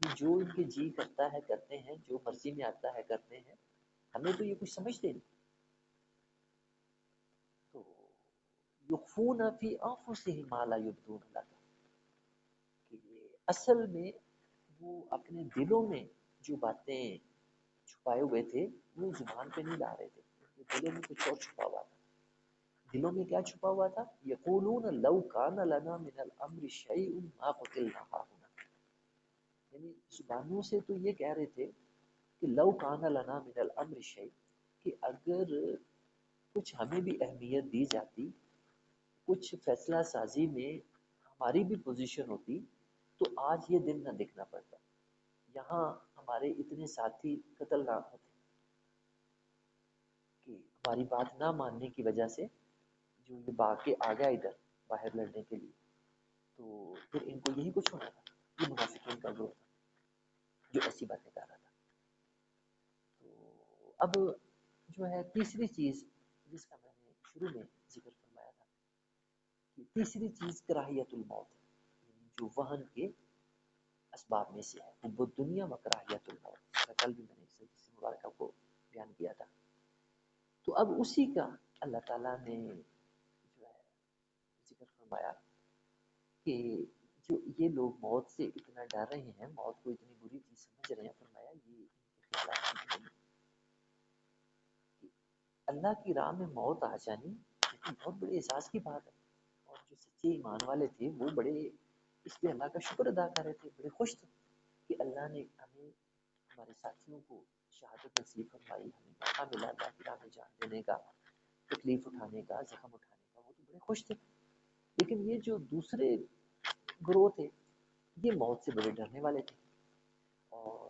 یعنی جو ان کے جی کرتا ہے کرتے ہیں، جو مرضی میں آتا ہے کرتے ہیں، ہمیں تو یہ کچھ سمجھتے نہیں۔ تو یخفون فی انفسہم ما لا یبدون لک، کہ اصل میں وہ اپنے دلوں میں جو باتیں چھپائے ہوئے تھے وہ زبان پہ نہیں لا رہے تھے، ان کے دلوں میں کچھ اور چھپا ہوا تھا۔ دلوں میں کیا چھپا ہوا تھا؟ یقولون لو کان لنا من الامر شیء ما قتلنا ہاہنا، یعنی زبانوں سے تو یہ کہہ رہے تھے کہ لو کان لنا من الامر شیء، کہ اگر کچھ ہمیں بھی اہمیت دی جاتی، کچھ فیصلہ سازی میں ہماری بھی پوزیشن ہوتی، تو آج یہ دن نہ دیکھنا پڑتا، یہاں ہمارے اتنے ساتھی قتل نہ ہوتے، کہ ہماری بات نہ ماننے کی وجہ سے جو یہ بھاگ کے آ گیا ادھر باہر لڑنے کے لیے، تو پھر ان کو یہی کچھ ہونا تھا۔ یہ منافقین کا گروہ تھا جو ایسی باتیں کر رہا تھا۔ تو اب جو ہے تیسری چیز جس کا میں نے شروع میں ذکر فرمایا تھا کہ تیسری چیز کراہیت الموت ہے، یعنی جو وہن کے اسباب میں سے ہے، حب الدنیا و کراہیت الموت، کل بھی میں نے اس حدیث مبارکہ کو بیان کیا تھا۔ تو اب اسی کا اللہ تعالیٰ نے جو ہے ذکر فرمایا کہ جو یہ لوگ موت سے اتنا ڈر رہے ہیں، موت کو اتنی بری چیز سمجھ رہے ہیں، فرمایا یہ ان کے خیالات ٹھیک نہیں کہ اللہ کی راہ میں موت آ جانی لیکن بہت بڑے احساس کی بات ہے، اور جو سچے ایمان والے تھے وہ بڑے اس پہ اللہ کا شکر ادا کر رہے تھے، بڑے خوش تھے کہ اللہ نے ہمیں ہمارے ساتھیوں کو شہادت نصیب فرمائی، ہمیں موقع ملا اللہ کی راہ میں جان دینے کا، تکلیف اٹھانے کا، زخم اٹھانے کا، وہ تو بڑے خوش تھے۔ لیکن یہ جو دوسرے گروہ تھے یہ موت سے بڑے ڈرنے والے تھے، اور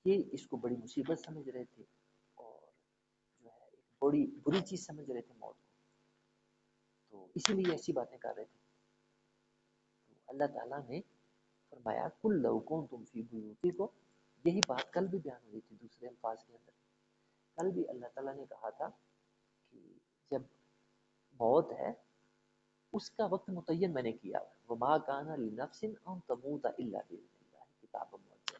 یہ اس کو بڑی مصیبت سمجھ رہے تھے، اور جو ہے ایک بڑی بری چیز سمجھ رہے تھے موت کو، تو اسی لیے ایسی باتیں کر رہے تھے۔ تو اللہ تعالیٰ نے فرمایا کل لو کنتم فی بیوتکم، یہی بات کل بھی بیان ہوئی تھی دوسرے الفاظ کے اندر۔ کل بھی اللہ تعالیٰ نے کہا تھا کہ جب موت ہے اس کا وقت متعین میں نے کیا ہوا ہے، وما کان لنفس ان تموت الا باذن اللہ کتابا مؤجلا،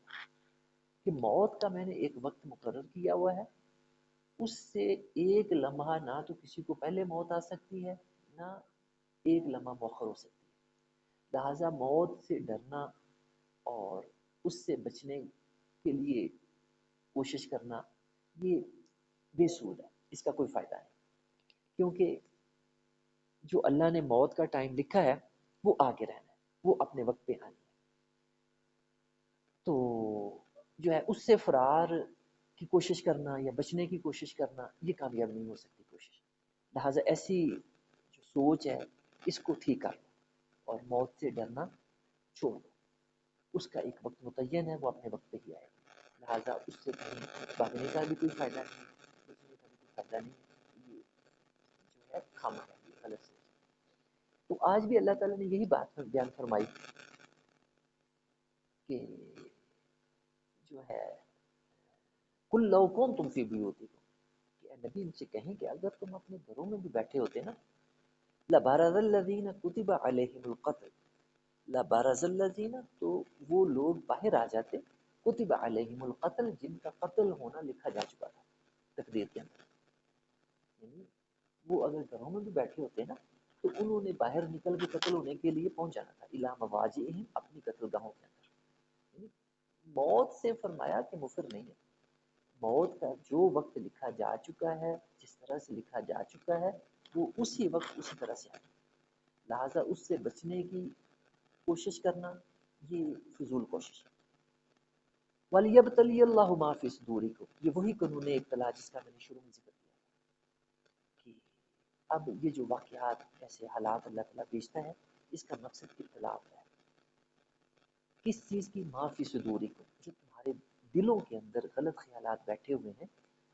کہ موت کا میں نے ایک وقت مقرر کیا ہوا ہے، اس سے ایک لمحہ نہ تو کسی کو پہلے موت آ سکتی ہے نہ ایک لمحہ مؤخر ہو سکتی ہے، لہٰذا موت سے ڈرنا اور اس سے بچنے کے لیے کوشش کرنا یہ بے سود ہے، اس کا کوئی فائدہ نہیں، کیونکہ جو اللہ نے موت کا ٹائم لکھا ہے وہ آگے رہنا ہے، وہ اپنے وقت پہ آنی ہے، تو جو ہے اس سے فرار کی کوشش کرنا یا بچنے کی کوشش کرنا یہ کامیاب نہیں ہو سکتی کوشش، لہٰذا ایسی جو سوچ ہے اس کو ٹھیک کر لو اور موت سے ڈرنا چھوڑ دو، اس کا ایک وقت متعین ہے، وہ اپنے وقت پہ ہی آئے گا، لہٰذا اس سے کہیں بھاگنے کا بھی کوئی فائدہ نہیں، بچنے کا بھی کوئی فائدہ نہیں، یہ جو ہے خامخواہ ہے، یہ غلط سوچ ہے۔ تو آج بھی اللہ تعالیٰ نے یہی بات بیان فرمائی کہ جو ہے کل لو کنتم فی بیوتکم، کہ اے نبی ان سے کہیں کہ اگر تم اپنے گھروں میں بھی بیٹھے ہوتے نا، لبارز الذین کتب علیہم القتل، لبارز الذین، تو وہ لوگ باہر آ جاتے، کتب علیہم القتل، جن کا قتل ہونا لکھا جا چکا تھا تقدیر کے اندر، یعنی وہ اگر گھروں میں بھی بیٹھے ہوتے نا تو انہوں نے باہر نکل کے قتل ہونے کے لیے پہنچ جانا تھا، الی مواجعہم، اپنی قتل گاہوں کے اندر، یعنی موت سے فرمایا کہ مفر نہیں ہے، موت کا جو وقت لکھا جا چکا ہے، جس طرح سے لکھا جا چکا ہے وہ اسی وقت اسی طرح سے آئے، لہٰذا اس سے بچنے کی کوشش کرنا یہ فضول کوشش ہے۔ وَلِيَبْتَلِيَ اللَّهُ مَا فِي صُدُورِكُمْ، یہ وہی قانون ابتلا جس کا میں نے شروع میں ذکر کیا کہ اب یہ جو واقعات ایسے حالات اللہ تعالیٰ بھیجتا ہے اس کا مقصد ابتلا ہوتا ہے، کس چیز کی؟ ما فی صدورکم، جو تمہارے دلوں کے اندر غلط خیالات بیٹھے ہوئے ہیں،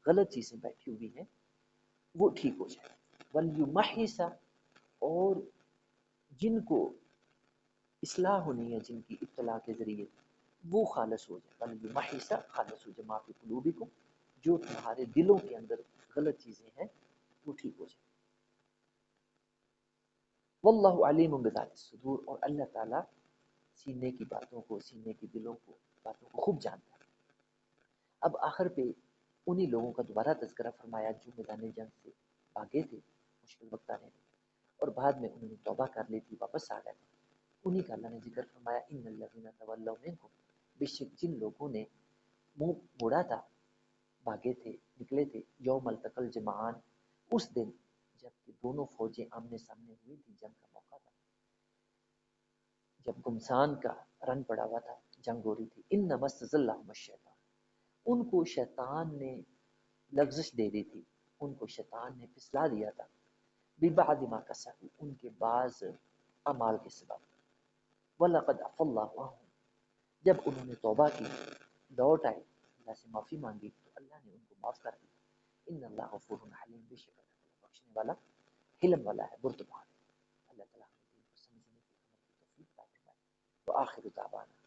غلط چیزیں بیٹھی ہوئی ہیں، وہ ٹھیک ہو جائے، وَلْيُمَحِّصَ، اور جن کو اصلاح ہونی ہے جن کی ابتلا کے ذریعے وہ خالص ہو جائے، وَلْيُمَحِّصَ، خالص ہو جائے، ما فی قلوبکم، جو تمہارے دلوں کے اندر غلط چیزیں ہیں وہ ٹھیک ہو جائے، واللہ علیم بذات الصدور، اور اللہ تعالیٰ سینے کی باتوں کو، سینے کی دلوں کو، باتوں کو خوب جانتا ہے۔ اب آخر پہ انہی لوگوں کا دوبارہ تذکرہ فرمایا جو میدان جنگ سے بھاگے تھے مشکل وقت آنے میں، اور بعد میں انہوں نے توبہ کر لی تھی، واپس آ گئے تھے، انہی کا اللہ نے ذکر فرمایا ان الذین تولوا منکم، بے شک جن لوگوں نے منہ موڑا تھا بھاگے تھے، نکلے تھے یوم التقل جمعان، اس دن جب کہ دونوں فوجیں آمنے سامنے ہوئی تھی، جنگ کا موقع تھا، جب گمسان کا رنگ پڑا ہوا تھا، جنگ ہو رہی تھی، انما استزلهم الشیطان، ان کو شیطان نے لغزش دے دی تھی، ان کو شیطان نے پھسلا دیا تھا، ببعد ما کسبوا، ان کے بعض اعمال کے سبب، وَلَقَدْ عَفَا اللَّهُ عَنْهُمْ، جب انہوں نے توبہ کی، لوٹ آئے، اللہ سے معافی مانگی، تو اللہ نے ان کو معاف کر دیا۔ ان اللہ غفور حلیم، بے شک اللہ بخشنے والا، حلم والا ہے، بردبار ہے۔ اللہ تعالیٰ ہمیں دین کو سمجھنے کی، عمل کی توفیق عطا فرمائے۔ وآخر دعوانا